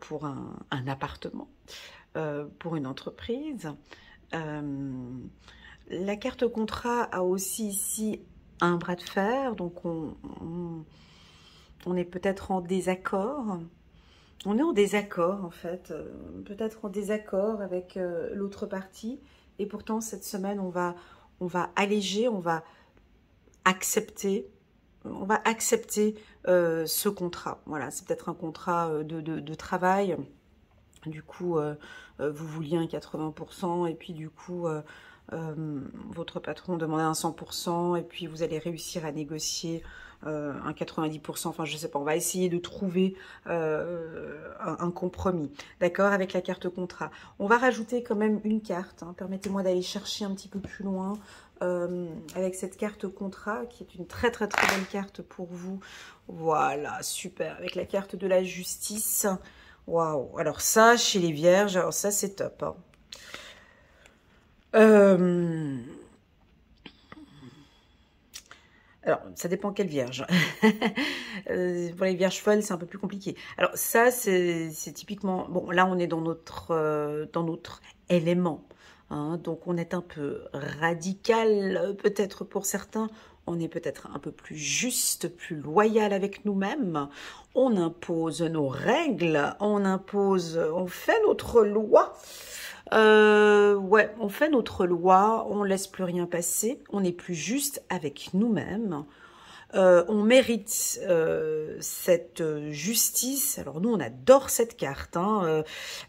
pour un appartement, pour une entreprise. La carte contrat a aussi ici un bras de fer, donc on est peut-être en désaccord. On est en désaccord en fait, peut-être en désaccord avec l'autre partie. Et pourtant cette semaine on va alléger, on va accepter ce contrat. Voilà, c'est peut-être un contrat de travail. Du coup, vous vouliez un 80% et puis du coup, votre patron demandait un 100% et puis vous allez réussir à négocier un 90%. Enfin, je sais pas, on va essayer de trouver un compromis. D'accord, avec la carte contrat. On va rajouter quand même une carte. Hein. Permettez-moi d'aller chercher un petit peu plus loin. Avec cette carte contrat qui est une très très très belle carte pour vous. Voilà, super. Avec la carte de la justice. Waouh. Alors ça, chez les vierges, alors ça c'est top. Hein. Alors, ça dépend quelle vierge. Pour les vierges folles, c'est un peu plus compliqué. Alors ça, c'est typiquement... Bon, là, on est dans notre élément. Hein, donc, on est un peu radical, peut-être pour certains. On est peut-être un peu plus juste, plus loyal avec nous-mêmes. On impose nos règles, on fait notre loi. Ouais, on fait notre loi, on laisse plus rien passer, on est plus juste avec nous-mêmes. On mérite cette justice. Alors nous, on adore cette carte. Hein.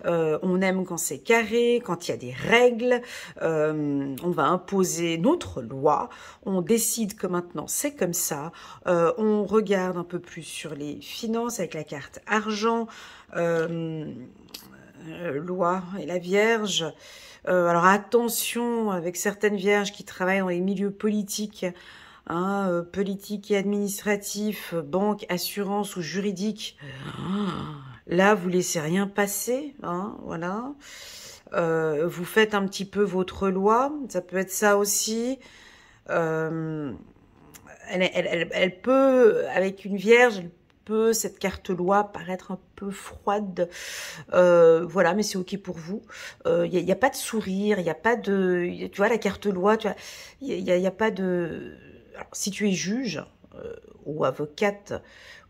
On aime quand c'est carré, quand il y a des règles. On va imposer notre loi. On décide que maintenant, c'est comme ça. On regarde un peu plus sur les finances avec la carte argent. Loi et la Vierge. Alors attention avec certaines Vierges qui travaillent dans les milieux politiques. Hein, politique et administratif, banque, assurance ou juridique. Là, vous laissez rien passer, hein, voilà. Vous faites un petit peu votre loi, ça peut être ça aussi. Elle peut, avec une vierge, elle peut, cette carte loi, paraître un peu froide. Voilà, mais c'est ok pour vous. Il y a pas de sourire, il n'y a pas de... Tu vois, la carte loi, tu vois, il y a pas de... Alors, si tu es juge ou avocate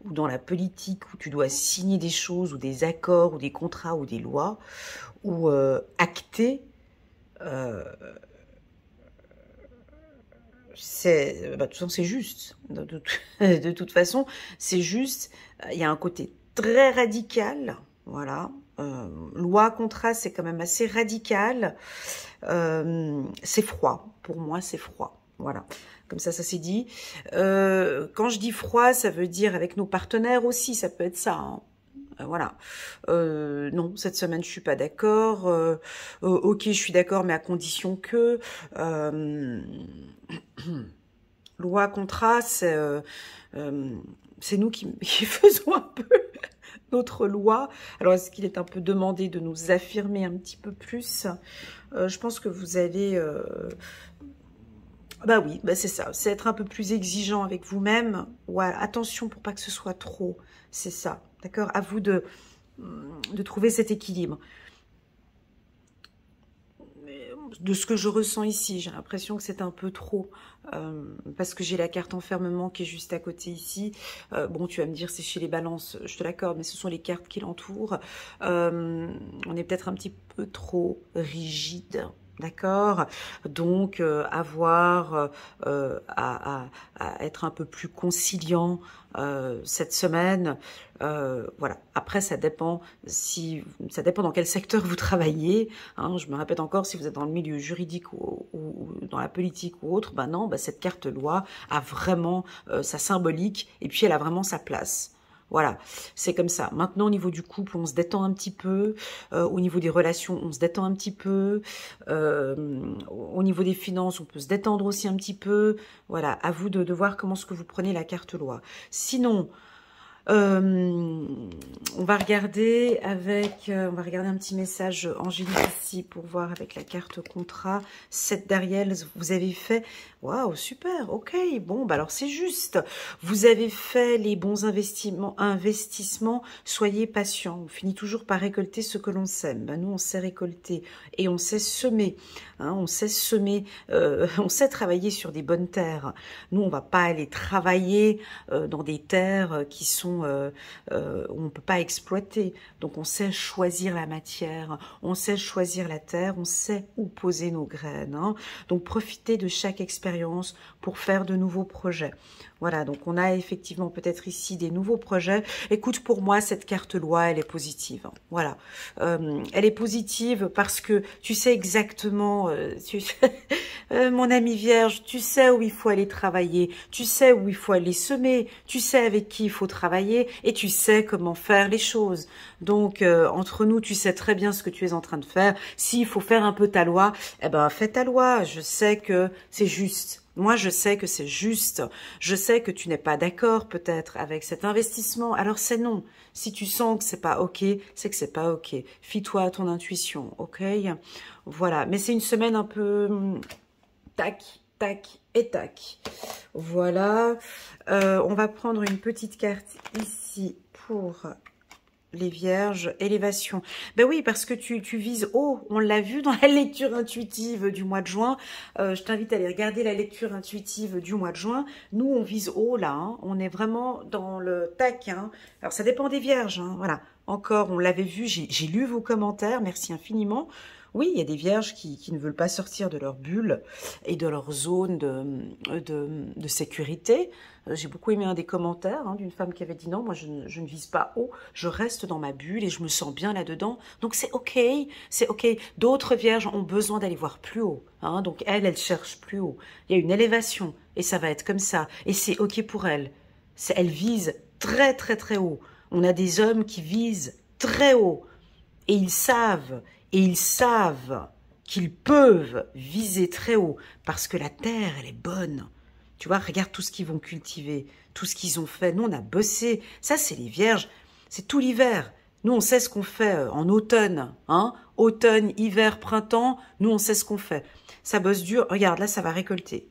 ou dans la politique où tu dois signer des choses ou des accords ou des contrats ou des lois ou acter, de toute façon c'est juste. De toute façon c'est juste. Il y a un côté très radical, voilà. Loi, contrat, c'est quand même assez radical. C'est froid. Pour moi, c'est froid. Voilà. Comme ça c'est dit. Quand je dis froid, ça veut dire avec nos partenaires aussi, ça peut être ça. Hein. Voilà. Non, cette semaine, je suis pas d'accord. Ok, je suis d'accord, mais à condition que... loi, contrat, c'est nous qui faisons un peu notre loi. Alors, est-ce qu'il est un peu demandé de nous affirmer un petit peu plus? Je pense que vous allez... Bah oui, bah c'est ça, c'est être un peu plus exigeant avec vous-même. Ouais, attention pour pas que ce soit trop, c'est ça, d'accord? À vous de trouver cet équilibre. De ce que je ressens ici, j'ai l'impression que c'est un peu trop, parce que j'ai la carte enfermement qui est juste à côté ici. Bon, tu vas me dire, c'est chez les balances, je te l'accorde, mais ce sont les cartes qui l'entourent. On est peut-être un petit peu trop rigide. D'accord, donc avoir à être un peu plus conciliant cette semaine, voilà. Après, ça dépend dans quel secteur vous travaillez. Hein, je me répète encore, si vous êtes dans le milieu juridique ou dans la politique ou autre, non, cette carte loi a vraiment sa symbolique et puis elle a vraiment sa place. Voilà, c'est comme ça. Maintenant, au niveau du couple, on se détend un petit peu. Au niveau des relations, on se détend un petit peu. Au niveau des finances, on peut se détendre aussi un petit peu. Voilà, à vous de voir comment est-ce que vous prenez la carte loi. Sinon, on va regarder on va regarder un petit message angélique ici pour voir avec la carte contrat. 7 d'Ariel, vous avez fait, waouh, super, ok, bon, bah alors c'est juste. Vous avez fait les bons investissements, soyez patient. On finit toujours par récolter ce que l'on sème. Ben, nous, on sait récolter et on sait semer. Hein, on sait semer, on sait travailler sur des bonnes terres. Nous, on va pas aller travailler dans des terres qui sont où on ne peut pas exploiter. Donc on sait choisir la matière, on sait choisir la terre, on sait où poser nos graines. Hein. Donc profitez de chaque expérience pour faire de nouveaux projets. Voilà, donc on a effectivement peut-être ici des nouveaux projets. Écoute, pour moi, cette carte loi, elle est positive. Hein. Voilà, elle est positive parce que tu sais exactement, mon ami vierge, tu sais où il faut aller travailler, tu sais où il faut aller semer, tu sais avec qui il faut travailler et tu sais comment faire les choses. Donc, entre nous, tu sais très bien ce que tu es en train de faire. S'il faut faire un peu ta loi, eh ben, fais ta loi. Je sais que c'est juste. Moi, je sais que c'est juste. Je sais que tu n'es pas d'accord peut-être avec cet investissement. Alors, c'est non. Si tu sens que c'est pas OK, c'est que c'est pas OK. Fie-toi à ton intuition, OK? Voilà. Mais c'est une semaine un peu tac, tac et tac. Voilà. On va prendre une petite carte ici pour les vierges, élévation. Ben oui, parce que tu vises haut. On l'a vu dans la lecture intuitive du mois de juin. Je t'invite à aller regarder la lecture intuitive du mois de juin. Nous, on vise haut là. Hein. On est vraiment dans le tac. Hein. Alors, ça dépend des vierges. Hein. Voilà. Encore, on l'avait vu. J'ai lu vos commentaires. Merci infiniment. Oui, il y a des vierges qui ne veulent pas sortir de leur bulle et de leur zone de sécurité. J'ai beaucoup aimé un des commentaires d'une femme qui avait dit non, moi je ne vise pas haut, je reste dans ma bulle et je me sens bien là-dedans. Donc c'est ok, c'est ok. D'autres vierges ont besoin d'aller voir plus haut. Hein, donc elles cherchent plus haut. Il y a une élévation et ça va être comme ça. Et c'est ok pour elles. Elles visent très très très haut. On a des hommes qui visent très haut et ils savent qu'ils peuvent viser très haut parce que la terre, elle est bonne. Tu vois, regarde tout ce qu'ils vont cultiver, tout ce qu'ils ont fait. Nous, on a bossé. Ça, c'est les vierges. C'est tout l'hiver. Nous, on sait ce qu'on fait en automne. Hein, automne, hiver, printemps. Nous, on sait ce qu'on fait. Ça bosse dur. Regarde, là, ça va récolter.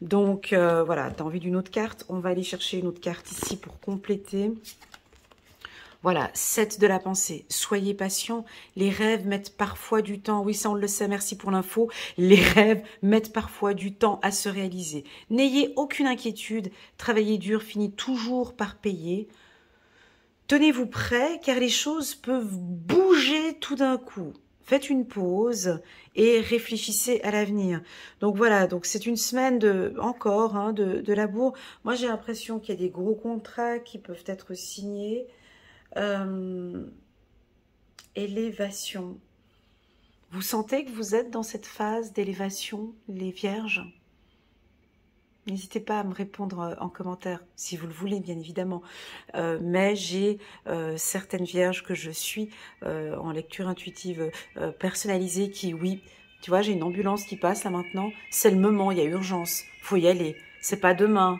Donc, voilà, tu as envie d'une autre carte. On va aller chercher une autre carte ici pour compléter. Voilà, 7 de la pensée. Soyez patient. Les rêves mettent parfois du temps. Oui, ça, on le sait. Merci pour l'info. Les rêves mettent parfois du temps à se réaliser. N'ayez aucune inquiétude. Travailler dur finit toujours par payer. Tenez-vous prêts, car les choses peuvent bouger tout d'un coup. Faites une pause et réfléchissez à l'avenir. Donc voilà, donc c'est une semaine de labour. Moi, j'ai l'impression qu'il y a des gros contrats qui peuvent être signés. Élévation. Vous sentez que vous êtes dans cette phase d'élévation, les vierges? N'hésitez pas à me répondre en commentaire, si vous le voulez, bien évidemment. Mais j'ai certaines vierges que je suis en lecture intuitive personnalisée qui, oui, tu vois, j'ai une ambulance qui passe là maintenant. C'est le moment, il y a urgence, faut y aller. C'est pas demain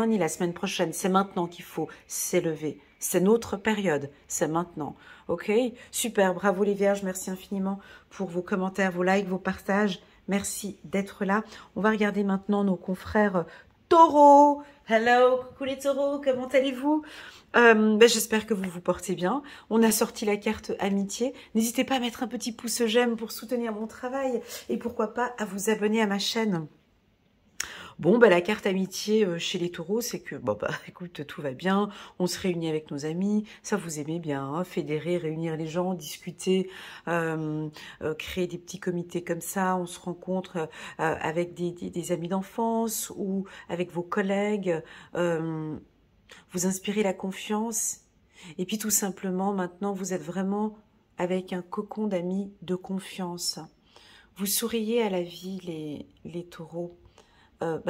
ni la semaine prochaine, c'est maintenant qu'il faut s'élever. C'est notre période, c'est maintenant. Ok, super, bravo les vierges, merci infiniment pour vos commentaires, vos likes, vos partages. Merci d'être là. On va regarder maintenant nos confrères taureaux. Hello, coucou les taureaux, comment allez-vous? J'espère que vous vous portez bien. On a sorti la carte amitié. N'hésitez pas à mettre un petit pouce j'aime pour soutenir mon travail et pourquoi pas à vous abonner à ma chaîne. Bon, la carte amitié chez les taureaux, c'est que, écoute, tout va bien, on se réunit avec nos amis, ça vous aimez bien, hein, fédérer, réunir les gens, discuter, créer des petits comités comme ça, on se rencontre avec des amis d'enfance ou avec vos collègues, vous inspirez la confiance, et puis tout simplement, maintenant, vous êtes vraiment avec un cocon d'amis de confiance. Vous souriez à la vie, les taureaux.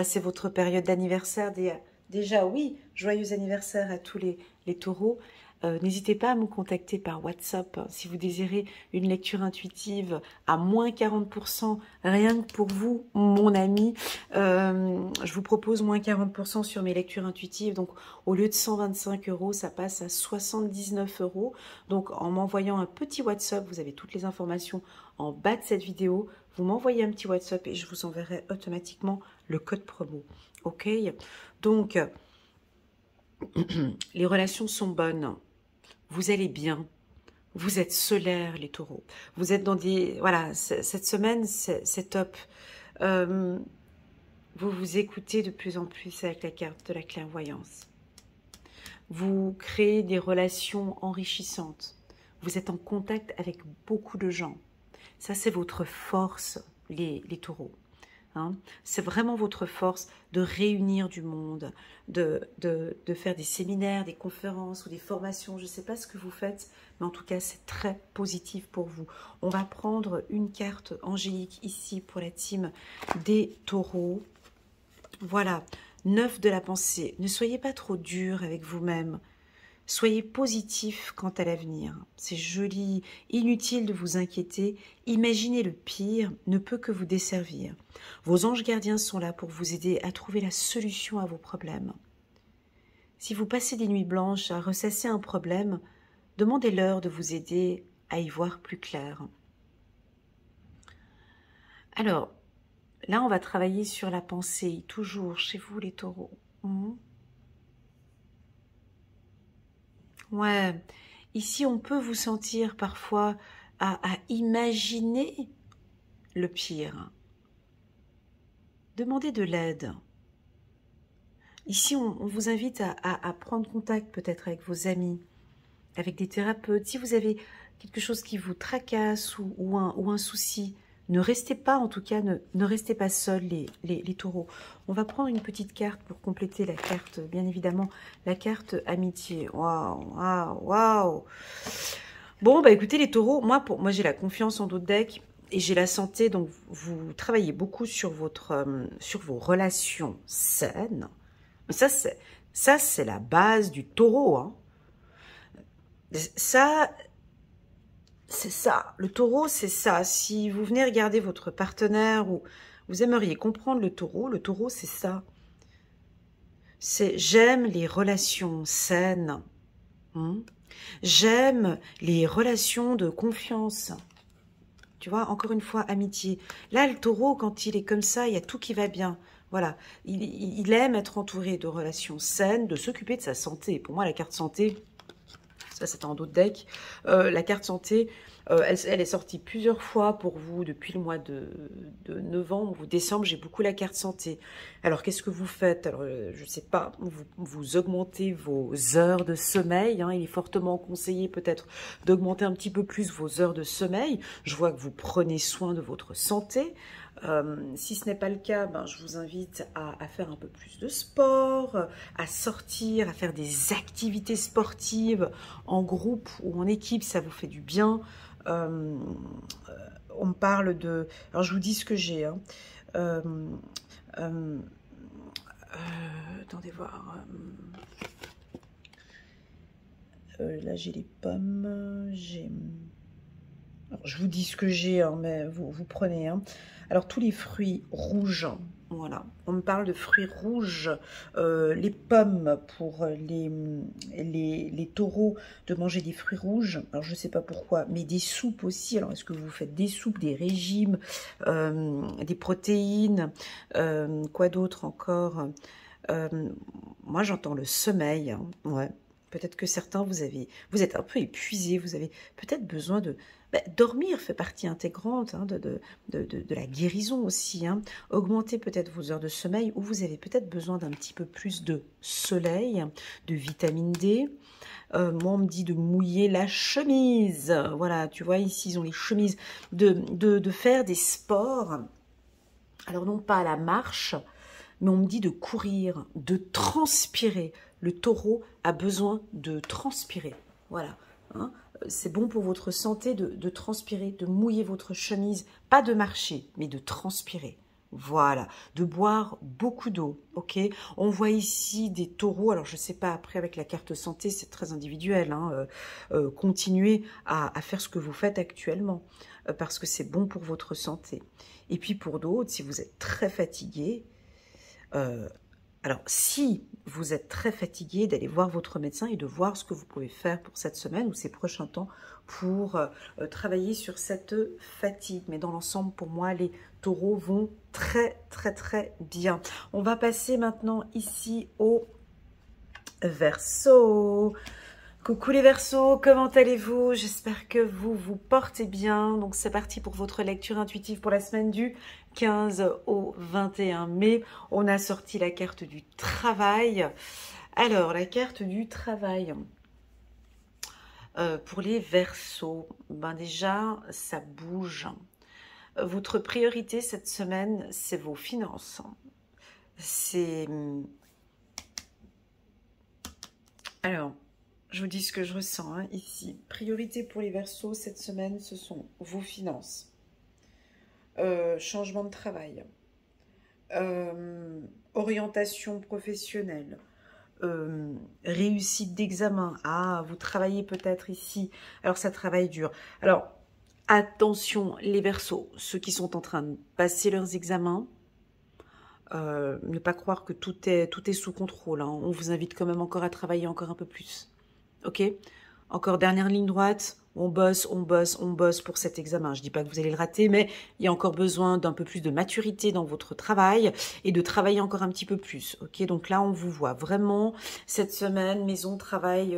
C'est votre période d'anniversaire déjà, oui, joyeux anniversaire à tous les taureaux. N'hésitez pas à me contacter par WhatsApp si vous désirez une lecture intuitive à moins 40%, rien que pour vous, mon ami. Je vous propose moins 40% sur mes lectures intuitives. Donc, au lieu de 125 €, ça passe à 79 €. Donc, en m'envoyant un petit WhatsApp, vous avez toutes les informations en bas de cette vidéo. Vous m'envoyez un petit WhatsApp et je vous enverrai automatiquement le code promo. Ok? Donc, les relations sont bonnes. Vous allez bien, vous êtes solaire les taureaux, vous êtes dans des... Voilà, cette semaine, c'est top. Vous vous écoutez de plus en plus avec la carte de la clairvoyance. Vous créez des relations enrichissantes. Vous êtes en contact avec beaucoup de gens. Ça, c'est votre force, les taureaux. Hein, c'est vraiment votre force de réunir du monde, de faire des séminaires, des conférences ou des formations. Je ne sais pas ce que vous faites, mais en tout cas, c'est très positif pour vous. On va prendre une carte angélique ici pour la team des taureaux. Voilà, 9 de la pensée. Ne soyez pas trop dur avec vous-même. Soyez positif quant à l'avenir. C'est joli, inutile de vous inquiéter. Imaginez le pire ne peut que vous desservir. Vos anges gardiens sont là pour vous aider à trouver la solution à vos problèmes. Si vous passez des nuits blanches à ressasser un problème, demandez-leur de vous aider à y voir plus clair. Alors, là on va travailler sur la pensée, toujours chez vous les taureaux. Ouais, ici on peut vous sentir parfois à imaginer le pire. Demandez de l'aide. Ici on vous invite à prendre contact peut-être avec vos amis, avec des thérapeutes. Si vous avez quelque chose qui vous tracasse ou un souci, ne restez pas, en tout cas, ne restez pas seuls les taureaux. On va prendre une petite carte pour compléter la carte, bien évidemment, la carte amitié. Waouh, waouh, waouh. Bon, bah écoutez les taureaux, moi j'ai la confiance en d'autres decks et j'ai la santé, donc vous travaillez beaucoup sur vos relations saines. Ça, c'est la base du taureau, hein. Ça... C'est ça, le taureau, c'est ça. Si vous venez regarder votre partenaire ou vous aimeriez comprendre le taureau, c'est ça. C'est j'aime les relations saines. J'aime les relations de confiance. Tu vois, encore une fois, amitié. Là, le taureau, quand il est comme ça, il y a tout qui va bien. Voilà, il aime être entouré de relations saines, de s'occuper de sa santé. Pour moi, la carte santé... Ça, c'est en d'autres decks. La carte santé, elle est sortie plusieurs fois pour vous depuis le mois de novembre ou décembre. J'ai beaucoup la carte santé. Alors, qu'est-ce que vous faites? Alors, je ne sais pas, vous augmentez vos heures de sommeil. Hein. Il est fortement conseillé peut-être d'augmenter un petit peu plus vos heures de sommeil. Je vois que vous prenez soin de votre santé. Si ce n'est pas le cas, ben, je vous invite à faire un peu plus de sport, à sortir, à faire des activités sportives en groupe ou en équipe, ça vous fait du bien. On me parle de... Alors, je vous dis ce que j'ai. Hein. Attendez voir. Là, j'ai les pommes. J'ai... Alors, je vous dis ce que j'ai, hein, mais vous prenez. Hein. Alors, tous les fruits rouges, voilà. On me parle de fruits rouges, les pommes pour les taureaux, de manger des fruits rouges. Alors, je ne sais pas pourquoi, mais des soupes aussi. Alors, est-ce que vous faites des soupes, des régimes, des protéines, quoi d'autre encore? Moi, j'entends le sommeil, hein, ouais. Peut-être que certains, vous êtes un peu épuisés, vous avez peut-être besoin de... dormir fait partie intégrante hein, de la guérison aussi. Hein. Augmentez peut-être vos heures de sommeil ou vous avez peut-être besoin d'un petit peu plus de soleil, de vitamine D. Moi, on me dit de mouiller la chemise. Voilà, tu vois, ici, ils ont les chemises. De faire des sports. Alors, non pas à la marche, mais on me dit de courir, de transpirer. Le taureau a besoin de transpirer. Voilà. Hein. C'est bon pour votre santé de transpirer, de mouiller votre chemise. Pas de marcher, mais de transpirer. Voilà, de boire beaucoup d'eau, ok? On voit ici des taureaux, alors je ne sais pas, après avec la carte santé, c'est très individuel, hein, continuez à faire ce que vous faites actuellement, parce que c'est bon pour votre santé. Et puis pour d'autres, si vous êtes très fatigué, alors, si vous êtes très fatigué, d'aller voir votre médecin et de voir ce que vous pouvez faire pour cette semaine ou ces prochains temps pour travailler sur cette fatigue. Mais dans l'ensemble, pour moi, les taureaux vont très, très, très bien. On va passer maintenant ici au Verseau. Coucou les Verseaux, comment allez-vous? J'espère que vous vous portez bien. Donc c'est parti pour votre lecture intuitive pour la semaine du 15 au 21 mai. On a sorti la carte du travail. Alors, la carte du travail pour les Verseaux, ben déjà, ça bouge. Votre priorité cette semaine, c'est vos finances. C'est... Alors... je vous dis ce que je ressens hein, ici. Priorité pour les Verseaux cette semaine, ce sont vos finances, changement de travail, orientation professionnelle, réussite d'examen. Ah, vous travaillez peut-être ici. Alors, ça travaille dur. Alors, attention les Verseaux, ceux qui sont en train de passer leurs examens, ne pas croire que tout est sous contrôle. Hein. On vous invite quand même encore à travailler encore un peu plus. Ok, encore dernière ligne droite, on bosse, on bosse, on bosse pour cet examen. Je ne dis pas que vous allez le rater, mais il y a encore besoin d'un peu plus de maturité dans votre travail et de travailler encore un petit peu plus. Ok, donc là, on vous voit vraiment cette semaine, maison, travail,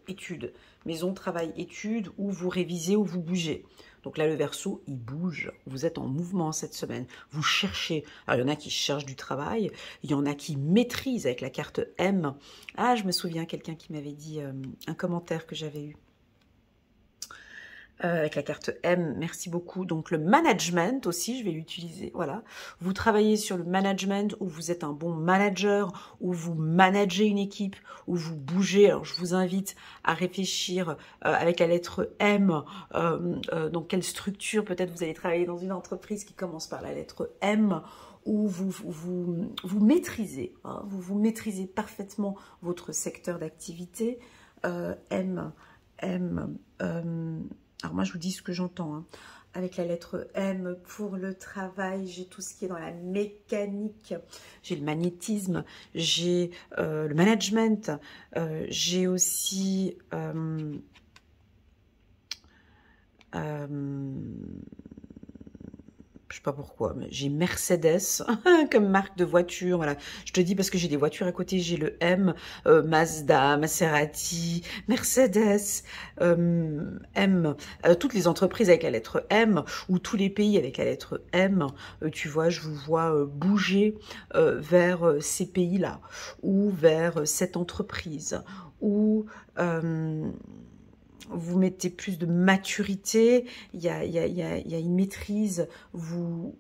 études. Maison, travail, études, où vous révisez, où vous bougez. Donc là, le Verseau, il bouge. Vous êtes en mouvement cette semaine. Vous cherchez. Alors, il y en a qui cherchent du travail. Il y en a qui maîtrisent avec la carte M. Ah, je me souviens, quelqu'un qui m'avait dit un commentaire que j'avais eu. Avec la carte M, merci beaucoup. Donc le management aussi, je vais l'utiliser, voilà. Vous travaillez sur le management, où vous êtes un bon manager, où vous managez une équipe, où vous bougez. Alors je vous invite à réfléchir avec la lettre M, donc quelle structure, peut-être vous allez travailler dans une entreprise qui commence par la lettre M, où vous maîtrisez, hein, vous maîtrisez parfaitement votre secteur d'activité. Alors moi, je vous dis ce que j'entends. Hein. Avec la lettre M pour le travail, j'ai tout ce qui est dans la mécanique. J'ai le magnétisme, j'ai le management, j'ai aussi... je sais pas pourquoi, mais j'ai Mercedes comme marque de voiture. Voilà, je te dis parce que j'ai des voitures à côté. J'ai le M, Mazda, Maserati, Mercedes, M. Toutes les entreprises avec la lettre M ou tous les pays avec la lettre M. Tu vois, je vous vois bouger vers ces pays-là ou vers cette entreprise ou vous mettez plus de maturité, il y a une maîtrise, vous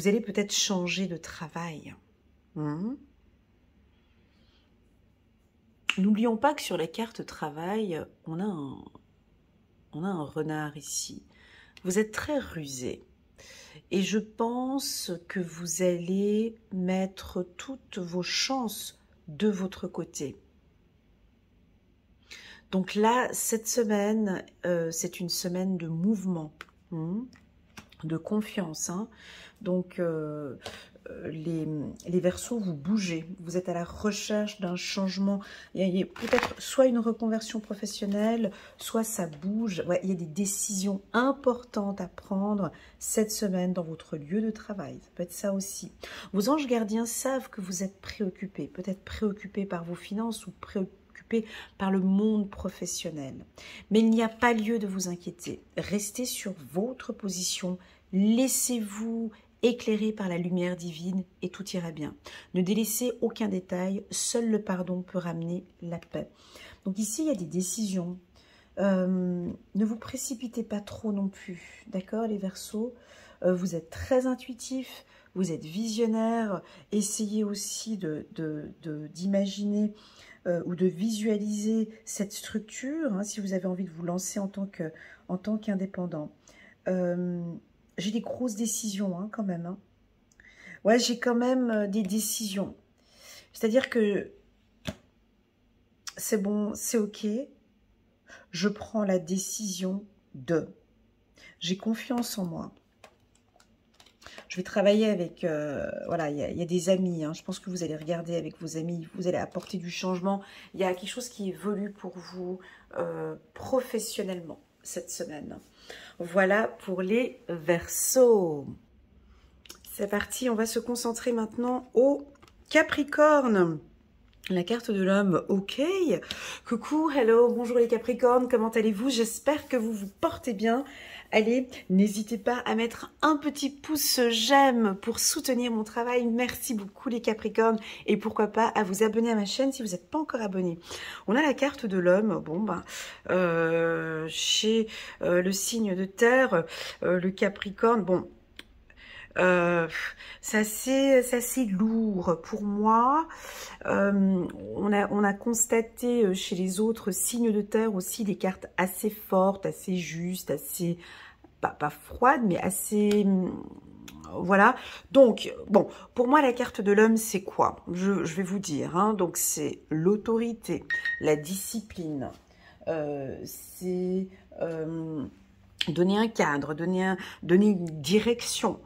allez peut-être changer de travail. N'oublions pas que sur la carte travail, on a un renard ici. Vous êtes très rusé. Et je pense que vous allez mettre toutes vos chances de votre côté. Donc là, cette semaine, c'est une semaine de mouvement, de confiance. Hein. Donc, les Verseaux, vous bougez. Vous êtes à la recherche d'un changement. Il y a peut-être soit une reconversion professionnelle, soit ça bouge. Ouais, il y a des décisions importantes à prendre cette semaine dans votre lieu de travail. Ça peut être ça aussi. Vos anges gardiens savent que vous êtes préoccupés. Peut-être préoccupés par vos finances ou préoccupés par le monde professionnel. Mais il n'y a pas lieu de vous inquiéter. Restez sur votre position, laissez-vous éclairé par la lumière divine et tout ira bien. Ne délaissez aucun détail, seul le pardon peut ramener la paix. Donc ici, il y a des décisions. Ne vous précipitez pas trop non plus, d'accord les Verseaux? Vous êtes très intuitifs, vous êtes visionnaires. Essayez aussi d'imaginer ou de visualiser cette structure, hein, si vous avez envie de vous lancer en tant qu'indépendant. J'ai des grosses décisions hein, quand même. Hein. Ouais, j'ai quand même des décisions. C'est-à-dire que c'est bon, c'est ok. Je prends la décision de... J'ai confiance en moi. Je vais travailler avec... voilà, il y a des amis. Hein. Je pense que vous allez regarder avec vos amis. Vous allez apporter du changement. Il y a quelque chose qui évolue pour vous professionnellement cette semaine. Voilà pour les Verseaux. C'est parti, on va se concentrer maintenant au Capricorne. La carte de l'homme, ok. Coucou, hello, bonjour les Capricornes, comment allez-vous? J'espère que vous vous portez bien. Allez, n'hésitez pas à mettre un petit pouce j'aime pour soutenir mon travail. Merci beaucoup les Capricornes. Et pourquoi pas à vous abonner à ma chaîne si vous n'êtes pas encore abonné. On a la carte de l'homme, bon ben, chez le signe de terre, le Capricorne, bon... c'est assez lourd pour moi. On a constaté chez les autres signes de terre aussi des cartes assez fortes, assez justes, assez, pas froides, mais assez... voilà. Donc, bon, pour moi, la carte de l'homme, c'est quoi? Je vais vous dire. Hein, donc, c'est l'autorité, la discipline. C'est... donner un cadre, donner une direction.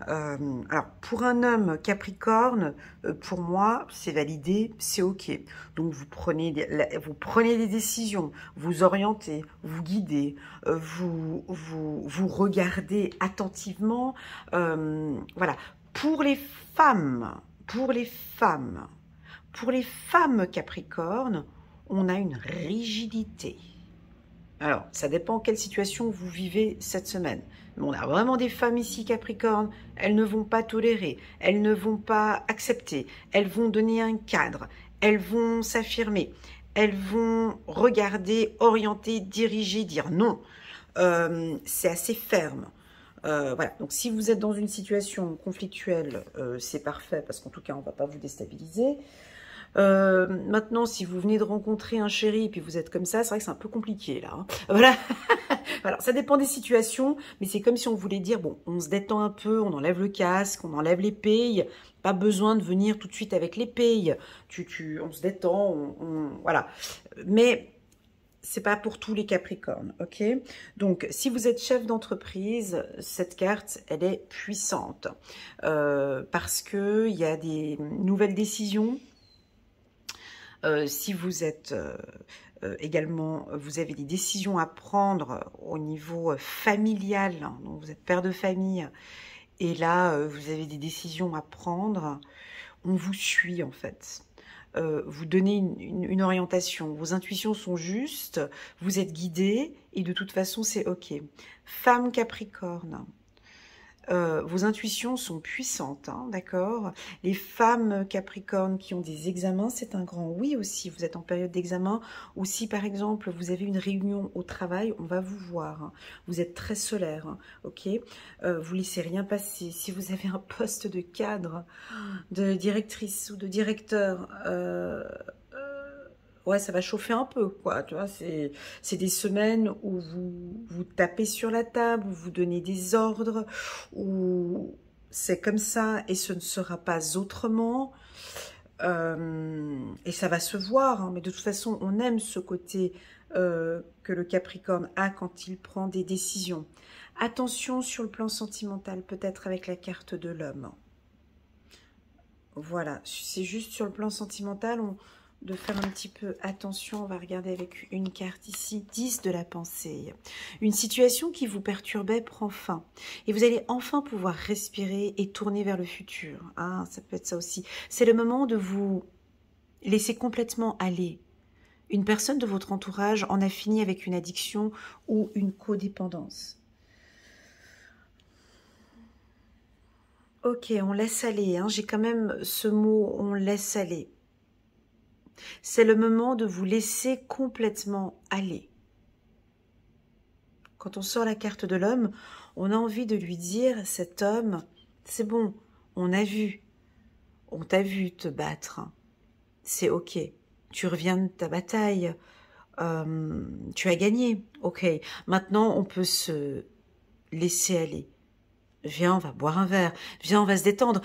Alors, pour un homme Capricorne, pour moi, c'est validé, c'est OK. Donc, vous prenez des décisions, vous orientez, vous guidez, vous regardez attentivement. Voilà. Pour les femmes Capricorne, on a une rigidité. Alors, ça dépend quelle situation vous vivez cette semaine. Mais on a vraiment des femmes ici, Capricorne, elles ne vont pas tolérer, elles ne vont pas accepter, elles vont donner un cadre, elles vont s'affirmer, elles vont regarder, orienter, diriger, dire non. C'est assez ferme. Voilà, donc si vous êtes dans une situation conflictuelle, c'est parfait, parce qu'en tout cas, on ne va pas vous déstabiliser. Maintenant, si vous venez de rencontrer un chéri et puis vous êtes comme ça, c'est vrai que c'est un peu compliqué là. Hein. Voilà. Alors, ça dépend des situations, mais c'est comme si on voulait dire, bon, on se détend un peu, on enlève le casque, on enlève l'épée. Pas besoin de venir tout de suite avec l'épée. On se détend, voilà. Mais c'est pas pour tous les Capricornes, ok? Donc, si vous êtes chef d'entreprise, cette carte, elle est puissante parce que il y a des nouvelles décisions. Si vous êtes également, vous avez des décisions à prendre au niveau familial, hein, donc vous êtes père de famille, et là, vous avez des décisions à prendre, on vous suit en fait. Vous donnez une orientation, vos intuitions sont justes, vous êtes guidé, et de toute façon, c'est OK. Femme Capricorne. Vos intuitions sont puissantes, hein, d'accord? Les femmes Capricorne qui ont des examens, c'est un grand oui aussi. Vous êtes en période d'examen, ou si par exemple vous avez une réunion au travail, on va vous voir. Hein. Vous êtes très solaire, hein, ok? Vous laissez rien passer. Si vous avez un poste de cadre, de directrice ou de directeur, ouais, ça va chauffer un peu, quoi. Tu vois, c'est des semaines où vous tapez sur la table, où vous donnez des ordres, où c'est comme ça et ce ne sera pas autrement. Et ça va se voir, hein, mais de toute façon, on aime ce côté que le Capricorne a quand il prend des décisions. Attention sur le plan sentimental, peut-être avec la carte de l'homme. Voilà, c'est juste sur le plan sentimental, de faire un petit peu attention. On va regarder avec une carte ici, 10 de la pensée. Une situation qui vous perturbait prend fin. Et vous allez enfin pouvoir respirer et tourner vers le futur. Ah, ça peut être ça aussi. C'est le moment de vous laisser complètement aller. Une personne de votre entourage en a fini avec une addiction ou une codépendance. Ok, on laisse aller. Hein. J'ai quand même ce mot, on laisse aller. C'est le moment de vous laisser complètement aller. Quand on sort la carte de l'homme, on a envie de lui dire, cet homme, c'est bon, on t'a vu te battre, c'est ok, tu reviens de ta bataille, tu as gagné, ok, maintenant on peut se laisser aller. Viens, on va boire un verre. Viens, on va se détendre.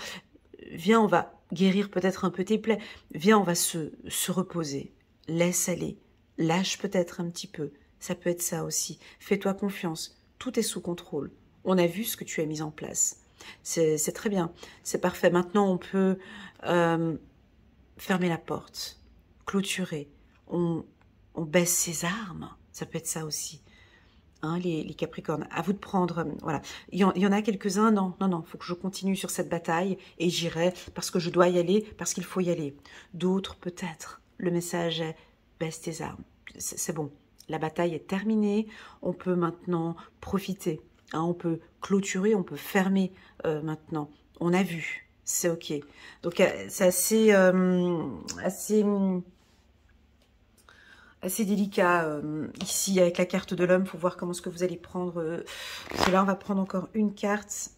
Viens, on va guérir peut-être un peu tes plaies. Viens, on va se reposer. Laisse aller. Lâche peut-être un petit peu. Ça peut être ça aussi. Fais-toi confiance. Tout est sous contrôle. On a vu ce que tu as mis en place. C'est très bien. C'est parfait. Maintenant, on peut fermer la porte, clôturer. On baisse ses armes. Ça peut être ça aussi. Hein, les Capricornes, à vous de prendre, voilà. Il y en a quelques-uns, non, faut que je continue sur cette bataille et j'irai parce que je dois y aller, parce qu'il faut y aller. D'autres, peut-être, le message est, baisse tes armes, c'est bon, la bataille est terminée, on peut maintenant profiter, hein, on peut clôturer, on peut fermer maintenant, on a vu, c'est ok. Donc, c'est assez délicat ici avec la carte de l'homme. Il faut voir comment est-ce que vous allez prendre. Parce que là, on va prendre encore une carte.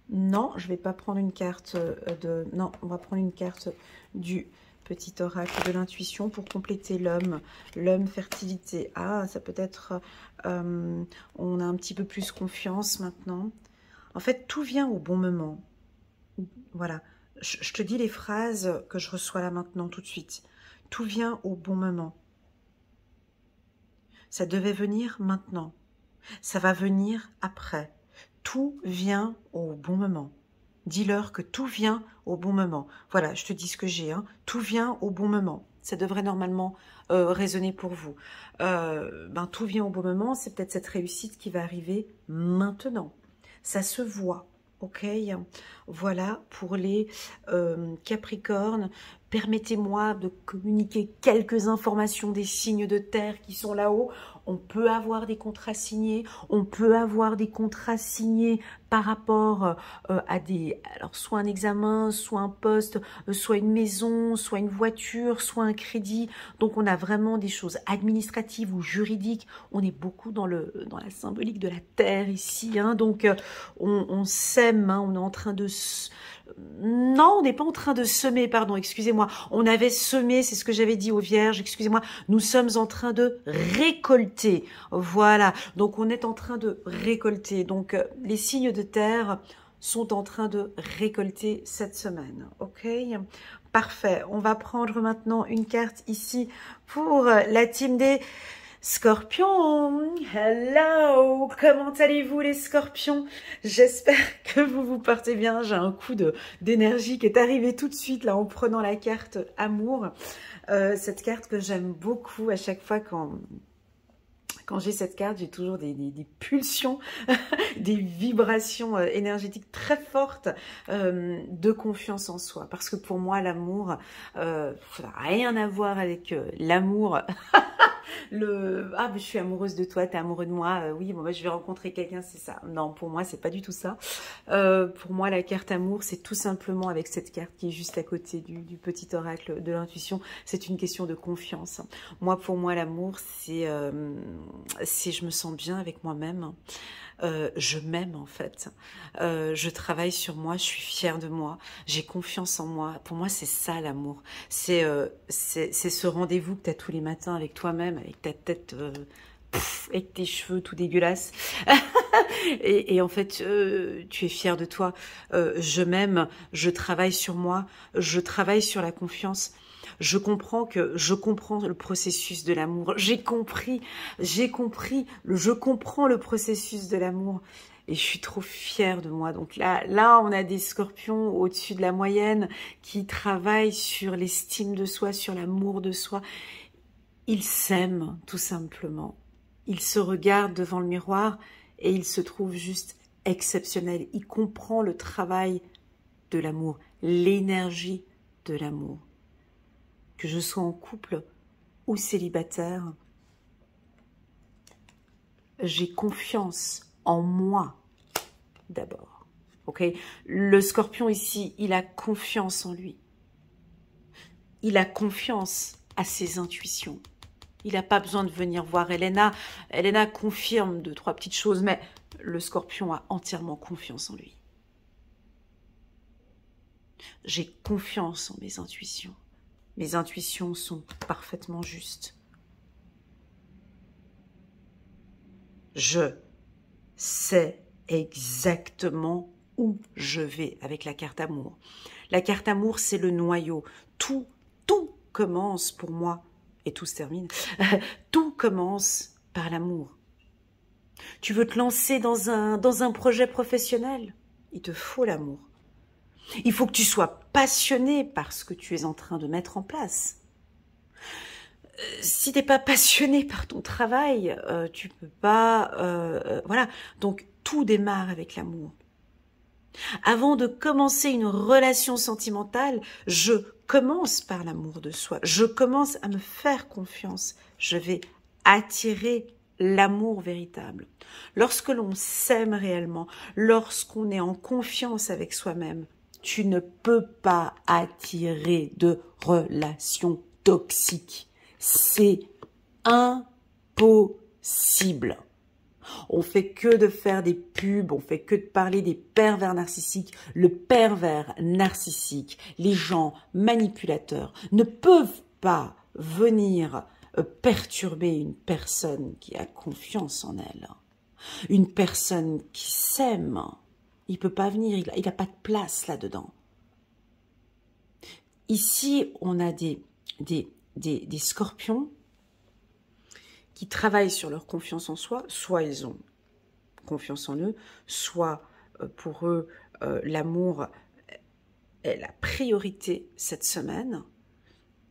Non, je ne vais pas prendre une carte de... Non, on va prendre une carte du petit oracle de l'intuition pour compléter l'homme. L'homme, fertilité. Ah, ça peut être... on a un petit peu plus confiance maintenant. En fait, tout vient au bon moment. Voilà. Je te dis les phrases que je reçois là maintenant, tout de suite. Tout vient au bon moment. Ça devait venir maintenant. Ça va venir après. Tout vient au bon moment. Dis-leur que tout vient au bon moment. Voilà, je te dis ce que j'ai. Hein. Tout vient au bon moment. Ça devrait normalement résonner pour vous. Tout vient au bon moment. C'est peut-être cette réussite qui va arriver maintenant. Ça se voit. Ok, voilà pour les Capricornes. Permettez-moi de communiquer quelques informations des signes de terre qui sont là-haut. On peut avoir des contrats signés, on peut avoir des contrats signés par rapport à des, alors soit un examen, soit un poste, soit une maison, soit une voiture, soit un crédit. Donc on a vraiment des choses administratives ou juridiques. On est beaucoup dans la symbolique de la terre ici, hein. Donc on sème, hein, on est en train de... Non, on n'est pas en train de semer, pardon, excusez-moi. On avait semé, c'est ce que j'avais dit aux Vierges, excusez-moi. Nous sommes en train de récolter. Voilà, donc on est en train de récolter. Donc les signes de terre sont en train de récolter cette semaine. Ok, parfait. On va prendre maintenant une carte ici pour la team des... Scorpion, hello, comment allez-vous les scorpions? J'espère que vous vous portez bien. J'ai un coup d'énergie qui est arrivé tout de suite là en prenant la carte amour. Cette carte que j'aime beaucoup à chaque fois quand j'ai cette carte, j'ai toujours des pulsions, des vibrations énergétiques très fortes de confiance en soi. Parce que pour moi, l'amour, ça n'a rien à voir avec l'amour. Je suis amoureuse de toi, t'es amoureux de moi, oui, bon, je vais rencontrer quelqu'un, c'est ça. Non, pour moi, c'est pas du tout ça. Pour moi, la carte amour, c'est tout simplement avec cette carte qui est juste à côté du petit oracle de l'intuition, c'est une question de confiance. Moi, pour moi, l'amour, c'est je me sens bien avec moi-même. Je m'aime en fait, je travaille sur moi, je suis fière de moi, j'ai confiance en moi. Pour moi, c'est ça l'amour. C'est ce rendez-vous que tu as tous les matins avec toi-même, avec ta tête, avec tes cheveux tout dégueulasses. et en fait, tu es fière de toi. Je m'aime, je travaille sur moi, je travaille sur la confiance. Je comprends le processus de l'amour. Je comprends le processus de l'amour. Et je suis trop fière de moi. Donc là, on a des scorpions au-dessus de la moyenne qui travaillent sur l'estime de soi, sur l'amour de soi. Ils s'aiment, tout simplement. Ils se regardent devant le miroir et ils se trouvent juste exceptionnels. Ils comprennent le travail de l'amour, l'énergie de l'amour. Que je sois en couple ou célibataire, j'ai confiance en moi d'abord. Ok, le scorpion ici, il a confiance en lui. Il a confiance à ses intuitions. Il n'a pas besoin de venir voir Elena. Elena confirme 2, 3 petites choses, mais le scorpion a entièrement confiance en lui. J'ai confiance en mes intuitions. Mes intuitions sont parfaitement justes. Je sais exactement où je vais avec la carte amour. La carte amour, c'est le noyau. Tout commence pour moi, et tout se termine, tout commence par l'amour. Tu veux te lancer dans un projet professionnel? Il te faut l'amour. Il faut que tu sois passionné par ce que tu es en train de mettre en place. Si tu n'es pas passionné par ton travail, tu peux pas... voilà, donc tout démarre avec l'amour. Avant de commencer une relation sentimentale, je commence par l'amour de soi. Je commence à me faire confiance. Je vais attirer l'amour véritable. Lorsque l'on s'aime réellement, lorsqu'on est en confiance avec soi-même, tu ne peux pas attirer de relations toxiques. C'est impossible. On fait que de faire des pubs, on fait que de parler des pervers narcissiques. Le pervers narcissique, les gens manipulateurs ne peuvent pas venir perturber une personne qui a confiance en elle. Une personne qui s'aime, il ne peut pas venir, il n'a pas de place là-dedans. Ici, on a des scorpions qui travaillent sur leur confiance en soi, soit ils ont confiance en eux, soit pour eux, l'amour est la priorité cette semaine.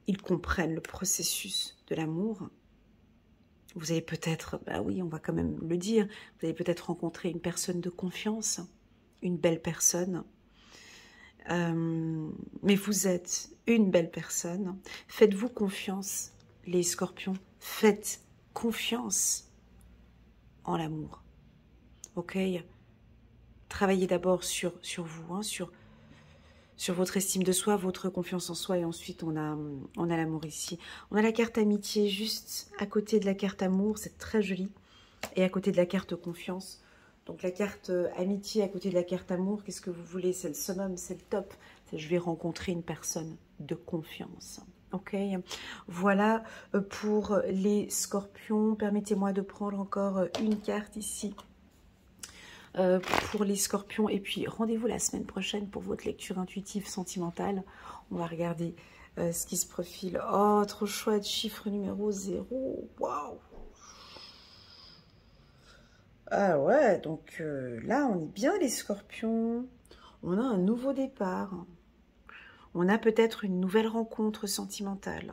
Ils comprennent le processus de l'amour. Vous allez peut-être, bah oui, on va quand même le dire, vous allez peut-être rencontrer une personne de confiance, une belle personne. Mais vous êtes une belle personne. Faites-vous confiance, les scorpions. Faites confiance en l'amour. Ok? Travaillez d'abord sur vous, hein, sur votre estime de soi, votre confiance en soi, et ensuite on a l'amour ici. On a la carte amitié juste à côté de la carte amour, c'est très joli, et à côté de la carte confiance. Donc la carte amitié à côté de la carte amour, qu'est-ce que vous voulez? C'est le summum, c'est le top. Je vais rencontrer une personne de confiance. Ok, voilà pour les scorpions. Permettez-moi de prendre encore une carte ici pour les scorpions. Et puis rendez-vous la semaine prochaine pour votre lecture intuitive sentimentale. On va regarder ce qui se profile. Oh, trop chouette, chiffre numéro 0. Waouh! Ah ouais, donc là, on est bien les scorpions. On a un nouveau départ. On a peut-être une nouvelle rencontre sentimentale.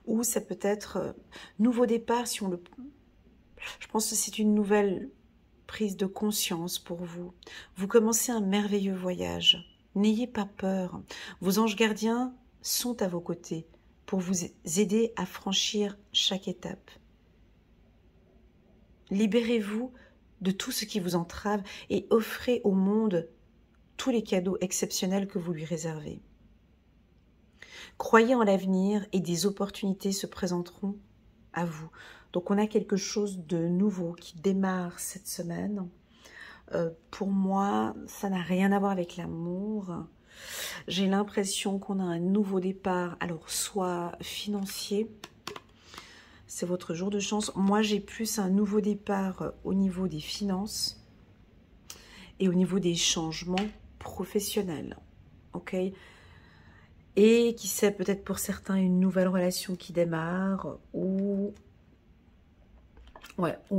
Ou ça peut être nouveau départ si on le... Je pense que c'est une nouvelle prise de conscience pour vous. Vous commencez un merveilleux voyage. N'ayez pas peur. Vos anges gardiens sont à vos côtés pour vous aider à franchir chaque étape. Libérez-vous de tout ce qui vous entrave et offrez au monde tous les cadeaux exceptionnels que vous lui réservez. Croyez en l'avenir et des opportunités se présenteront à vous. Donc on a quelque chose de nouveau qui démarre cette semaine. Pour moi, ça n'a rien à voir avec l'amour. J'ai l'impression qu'on a un nouveau départ, alors soit financier, c'est votre jour de chance. Moi, j'ai plus un nouveau départ au niveau des finances et au niveau des changements professionnels. Ok ? Et qui sait, peut-être pour certains, une nouvelle relation qui démarre ou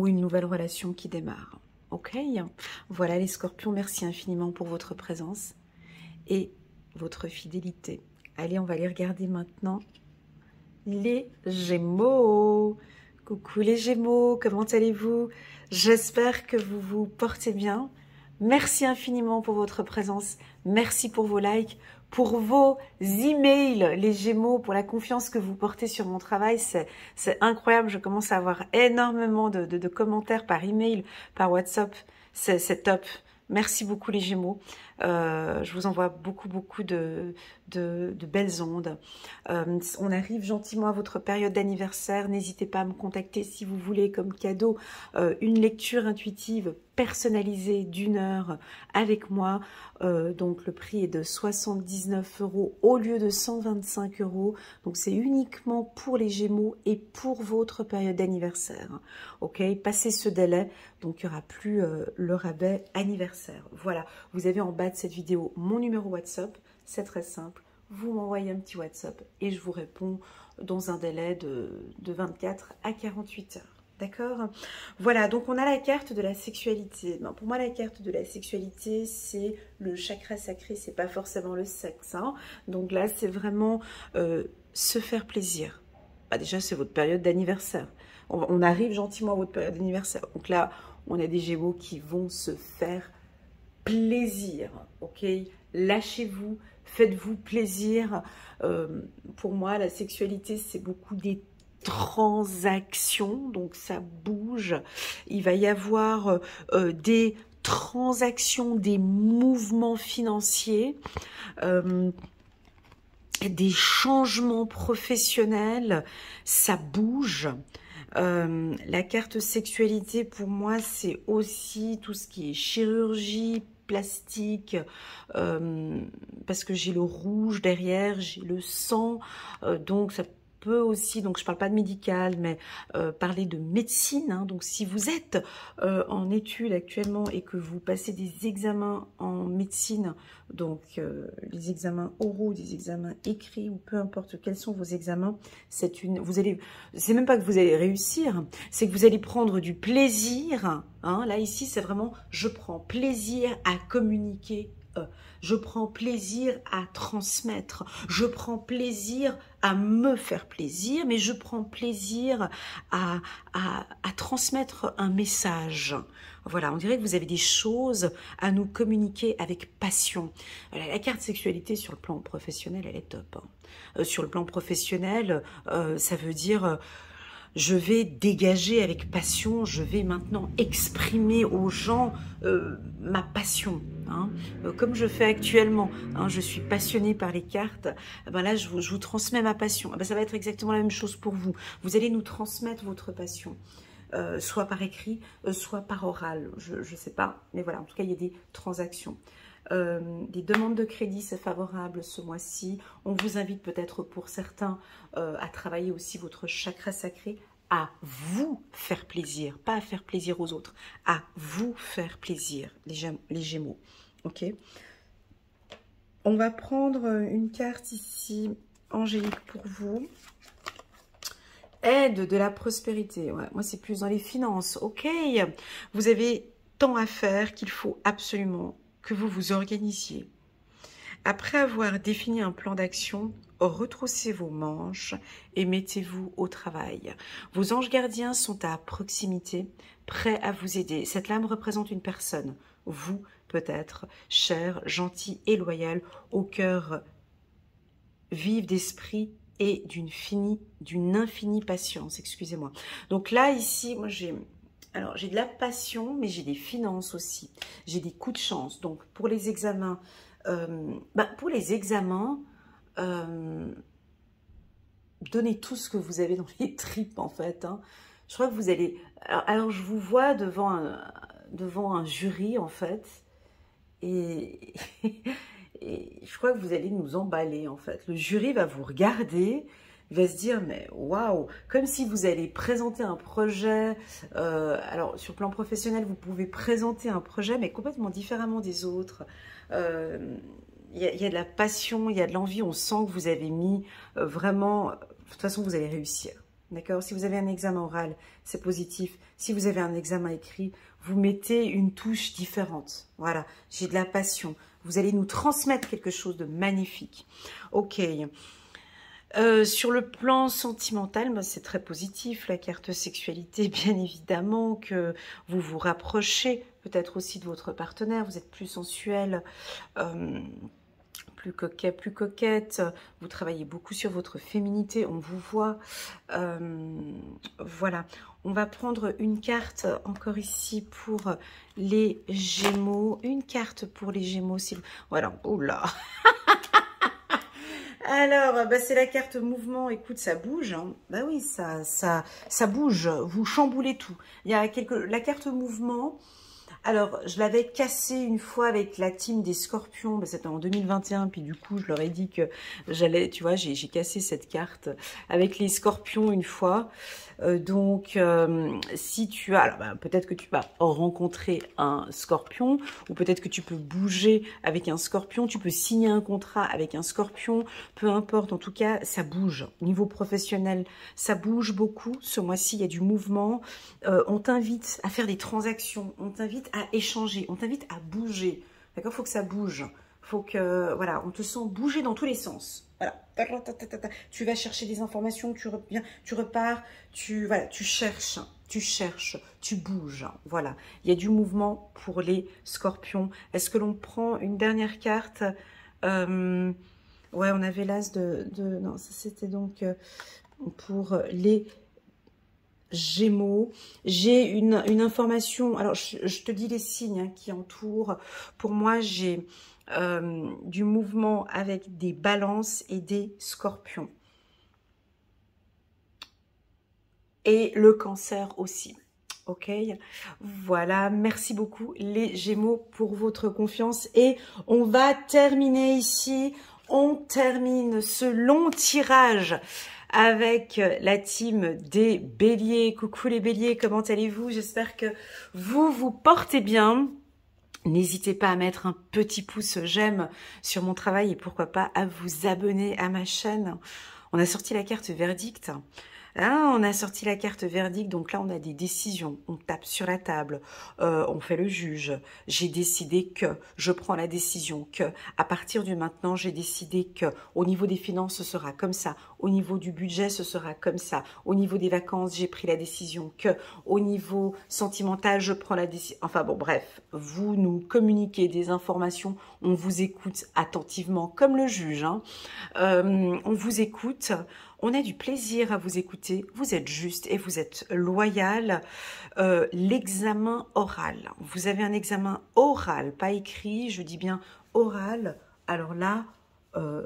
une nouvelle relation qui démarre. Ok ? Voilà les scorpions, merci infiniment pour votre présence et votre fidélité. Allez, on va aller regarder maintenant les Gémeaux. Coucou les Gémeaux, comment allez-vous? J'espère que vous vous portez bien. Merci infiniment pour votre présence. Merci pour vos likes, pour vos emails, les Gémeaux, pour la confiance que vous portez sur mon travail. C'est incroyable. Je commence à avoir énormément de commentaires par email, par WhatsApp. C'est top. Merci beaucoup les Gémeaux. Je vous envoie beaucoup de belles ondes. On arrive gentiment à votre période d'anniversaire. N'hésitez pas à me contacter si vous voulez comme cadeau une lecture intuitive personnalisée d'1 heure avec moi. Donc le prix est de 79 € au lieu de 125 €. Donc c'est uniquement pour les Gémeaux et pour votre période d'anniversaire. Ok, passez ce délai, donc il n'y aura plus le rabais anniversaire. Voilà, vous avez en bas bas de cette vidéo mon numéro WhatsApp. C'est très simple. Vous m'envoyez un petit WhatsApp et je vous réponds dans un délai de 24 à 48 heures. D'accord? Voilà, donc on a la carte de la sexualité. Ben, pour moi, la carte de la sexualité, c'est le chakra sacré, c'est pas forcément le sexe. Hein. Donc là, c'est vraiment se faire plaisir. Bah, déjà, c'est votre période d'anniversaire. On arrive gentiment à votre période d'anniversaire. Donc là, on a des Gémeaux qui vont se faire plaisir. Ok? Lâchez-vous, faites-vous plaisir. Pour moi, la sexualité, c'est beaucoup des transactions, donc ça bouge. Il va y avoir des transactions, des mouvements financiers, des changements professionnels, ça bouge. La carte sexualité, pour moi, c'est aussi tout ce qui est chirurgie, plastique, parce que j'ai le rouge derrière, j'ai le sang, donc ça peut aussi, donc je parle pas de médical, mais parler de médecine. Hein. Donc si vous êtes en études actuellement et que vous passez des examens en médecine, donc les examens oraux, des examens écrits ou peu importe quels sont vos examens, c'est même pas que vous allez réussir, c'est que vous allez prendre du plaisir. Hein. Là ici c'est vraiment je prends plaisir à communiquer. Je prends plaisir à transmettre, je prends plaisir à me faire plaisir, mais je prends plaisir à transmettre un message. Voilà, on dirait que vous avez des choses à nous communiquer avec passion. La carte sexualité sur le plan professionnel, elle est top. Hein. Sur le plan professionnel, ça veut dire... je vais dégager avec passion, je vais maintenant exprimer aux gens ma passion, hein, comme je fais actuellement. Hein, je suis passionnée par les cartes, ben là je vous transmets ma passion. Ben, ça va être exactement la même chose pour vous. Vous allez nous transmettre votre passion, soit par écrit, soit par oral, je ne sais pas, mais voilà, en tout cas il y a des transactions. Des demandes de crédit, c'est favorable ce mois-ci. On vous invite peut-être pour certains à travailler aussi votre chakra sacré, à vous faire plaisir, pas à faire plaisir aux autres, à vous faire plaisir, les Gémeaux. Ok. On va prendre une carte ici, angélique pour vous. Aide de la prospérité. Ouais, moi, c'est plus dans les finances. Ok. Vous avez tant à faire qu'il faut absolument que vous vous organisiez. Après avoir défini un plan d'action, retroussez vos manches et mettez-vous au travail. Vos anges gardiens sont à proximité, prêts à vous aider. Cette lame représente une personne, vous peut-être, cher, gentil et loyal, au cœur vif d'esprit et d'une infinie patience, excusez-moi. Donc là, ici, moi j'ai de la passion, mais j'ai des finances aussi. J'ai des coups de chance. Donc pour les examens, donnez tout ce que vous avez dans les tripes en fait. Hein. Je crois que vous allez... Alors je vous vois devant un jury en fait. Et, et je crois que vous allez nous emballer en fait. Le jury va vous regarder, il va se dire mais waouh, comme si vous allez présenter un projet. Alors sur le plan professionnel, vous pouvez présenter un projet mais complètement différemment des autres. Il y a de la passion, il y a de l'envie, on sent que vous avez mis vraiment... De toute façon, vous allez réussir. D'accord? Si vous avez un examen oral, c'est positif. Si vous avez un examen écrit, vous mettez une touche différente. Voilà, j'ai de la passion. Vous allez nous transmettre quelque chose de magnifique. Ok. Sur le plan sentimental, ben, c'est très positif. La carte sexualité, bien évidemment, que vous vous rapprochez peut-être aussi de votre partenaire. Vous êtes plus sensuel. Plus coquette, vous travaillez beaucoup sur votre féminité, on vous voit. Voilà, on va prendre une carte encore ici pour les Gémeaux. Une carte pour les Gémeaux, voilà, oula. Alors, bah, c'est la carte mouvement. Écoute, ça bouge. Hein. Bah oui, ça bouge. Vous chamboulez tout. Il y a la carte mouvement. Alors, je l'avais cassé une fois avec la team des Scorpions, ben, c'était en 2021, puis du coup, je leur ai dit que j'allais, tu vois, j'ai cassé cette carte avec les Scorpions une fois. Donc, si tu as, alors, ben, peut-être que tu vas rencontrer un Scorpion, ou peut-être que tu peux bouger avec un Scorpion, tu peux signer un contrat avec un Scorpion, peu importe, en tout cas, ça bouge. Au niveau professionnel, ça bouge beaucoup. Ce mois-ci, il y a du mouvement. On t'invite à faire des transactions, on t'invite à échanger, on t'invite à bouger. D'accord? Il faut que ça bouge. Faut que, voilà, on te sent bouger dans tous les sens. Voilà. Tu vas chercher des informations, tu reviens, tu repars, voilà, tu cherches, tu bouges. Voilà. Il y a du mouvement pour les Scorpions. Est-ce que l'on prend une dernière carte? Ouais, on avait l'as non, ça c'était donc pour les Gémeaux. J'ai une information, alors je te dis les signes hein, qui entourent. Pour moi, j'ai du mouvement avec des balances et des scorpions. Et le cancer aussi. Ok, voilà, merci beaucoup les Gémeaux pour votre confiance. Et on va terminer ici, on termine ce long tirage avec la team des Béliers. Coucou les Béliers, comment allez-vous? J'espère que vous vous portez bien. N'hésitez pas à mettre un petit pouce j'aime sur mon travail et pourquoi pas à vous abonner à ma chaîne. On a sorti la carte verdict. Hein, on a sorti la carte verdict, donc là on a des décisions, on tape sur la table, on fait le juge. J'ai décidé que, je prends la décision que, à partir de maintenant, j'ai décidé que, au niveau des finances, ce sera comme ça, au niveau du budget, ce sera comme ça, au niveau des vacances, j'ai pris la décision que, au niveau sentimental, je prends la décision. Enfin bon, bref, vous nous communiquez des informations, on vous écoute attentivement, comme le juge, hein. On vous écoute. On a du plaisir à vous écouter, vous êtes juste et vous êtes loyal. L'examen oral, vous avez un examen oral, pas écrit, je dis bien oral. Alors là, on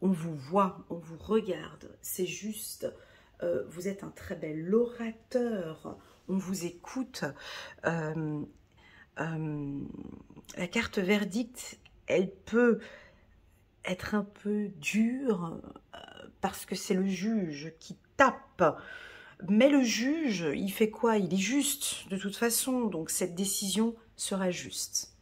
vous voit, on vous regarde, c'est juste, vous êtes un très bel orateur, on vous écoute. La carte verdict, elle peut être un peu dure parce que c'est le juge qui tape. Mais le juge, il fait quoi? Il est juste de toute façon, donc cette décision sera juste.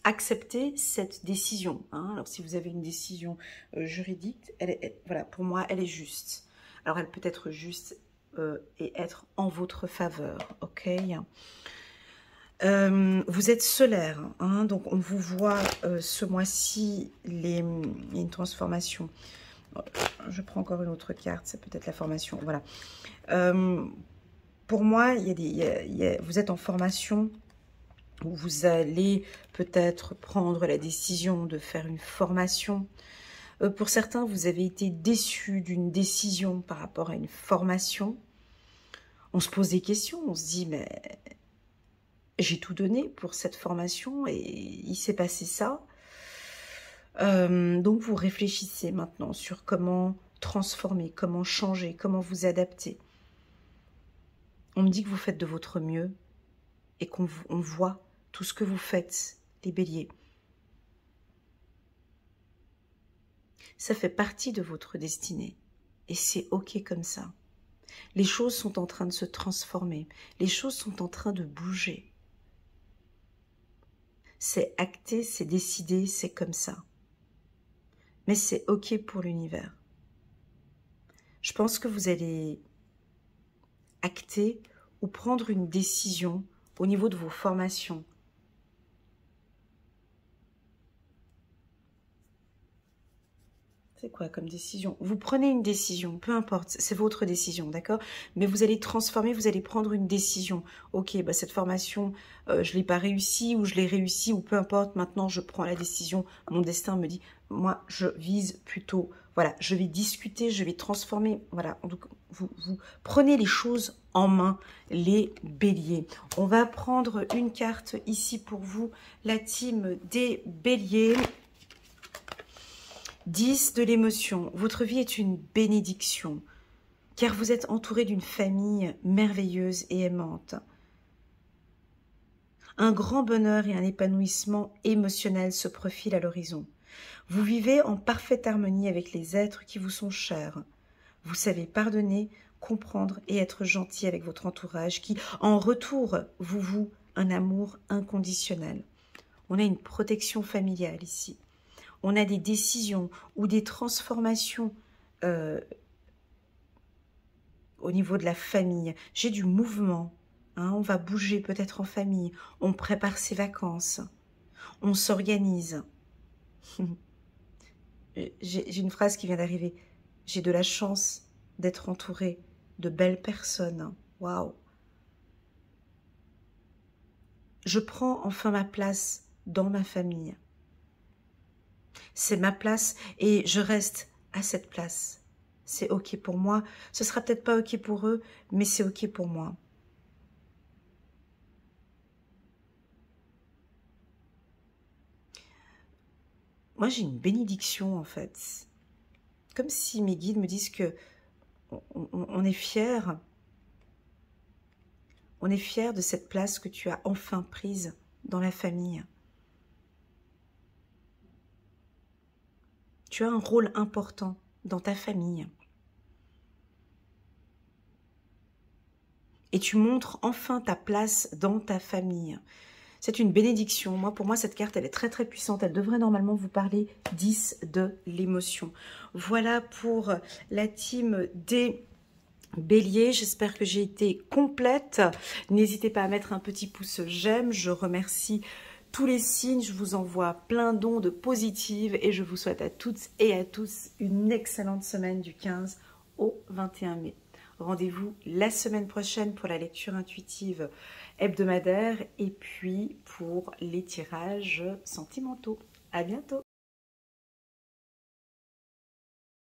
Acceptez cette décision. Hein. Alors si vous avez une décision juridique, voilà, pour moi, elle est juste. Alors elle peut être juste et être en votre faveur, ok? Vous êtes solaire, hein, donc on vous voit ce mois-ci, il y a une transformation. Je prends encore une autre carte, c'est peut-être la formation, voilà. Pour moi, vous êtes en formation, où vous allez peut-être prendre la décision de faire une formation. Pour certains, vous avez été déçus d'une décision par rapport à une formation. On se pose des questions, on se dit, mais j'ai tout donné pour cette formation et il s'est passé ça. Donc vous réfléchissez maintenant sur comment transformer, comment changer, comment vous adapter. On me dit que vous faites de votre mieux et qu'on voit tout ce que vous faites, les béliers. Ça fait partie de votre destinée et c'est ok comme ça. Les choses sont en train de se transformer, les choses sont en train de bouger. C'est acté, c'est décidé, c'est comme ça. Mais c'est ok pour l'univers. Je pense que vous allez acter ou prendre une décision au niveau de vos formations. C'est quoi comme décision? Vous prenez une décision, peu importe, c'est votre décision, d'accord? Mais vous allez transformer, vous allez prendre une décision. Ok, bah cette formation, je ne l'ai pas réussi ou je l'ai réussi ou peu importe, maintenant je prends la décision. Mon destin me dit, moi je vise plutôt, voilà, je vais discuter, je vais transformer, voilà. Donc vous prenez les choses en main, les béliers. On va prendre une carte ici pour vous, la team des béliers. 10 de l'émotion. Votre vie est une bénédiction, car vous êtes entouré d'une famille merveilleuse et aimante. Un grand bonheur et un épanouissement émotionnel se profilent à l'horizon. Vous vivez en parfaite harmonie avec les êtres qui vous sont chers. Vous savez pardonner, comprendre et être gentil avec votre entourage qui, en retour, vous voue un amour inconditionnel. On a une protection familiale ici. On a des décisions ou des transformations au niveau de la famille. J'ai du mouvement. Hein, on va bouger peut-être en famille. On prépare ses vacances. On s'organise. J'ai une phrase qui vient d'arriver. J'ai de la chance d'être entourée de belles personnes. Waouh! Je prends enfin ma place dans ma famille. C'est ma place et je reste à cette place. C'est ok pour moi. Ce sera peut-être pas ok pour eux, mais c'est ok pour moi. Moi, j'ai une bénédiction en fait. Comme si mes guides me disent que on est fiers. On est fiers de cette place que tu as enfin prise dans la famille. Tu as un rôle important dans ta famille. Et tu montres enfin ta place dans ta famille. C'est une bénédiction. Moi, pour moi, cette carte, elle est très, très puissante. Elle devrait normalement vous parler 10 de l'émotion. Voilà pour la team des Bélier. J'espère que j'ai été complète. N'hésitez pas à mettre un petit pouce j'aime. Je remercie tous les signes. Je vous envoie plein d'ondes positives et je vous souhaite à toutes et à tous une excellente semaine du 15 au 21 mai. Rendez-vous la semaine prochaine pour la lecture intuitive hebdomadaire et puis pour les tirages sentimentaux. À bientôt!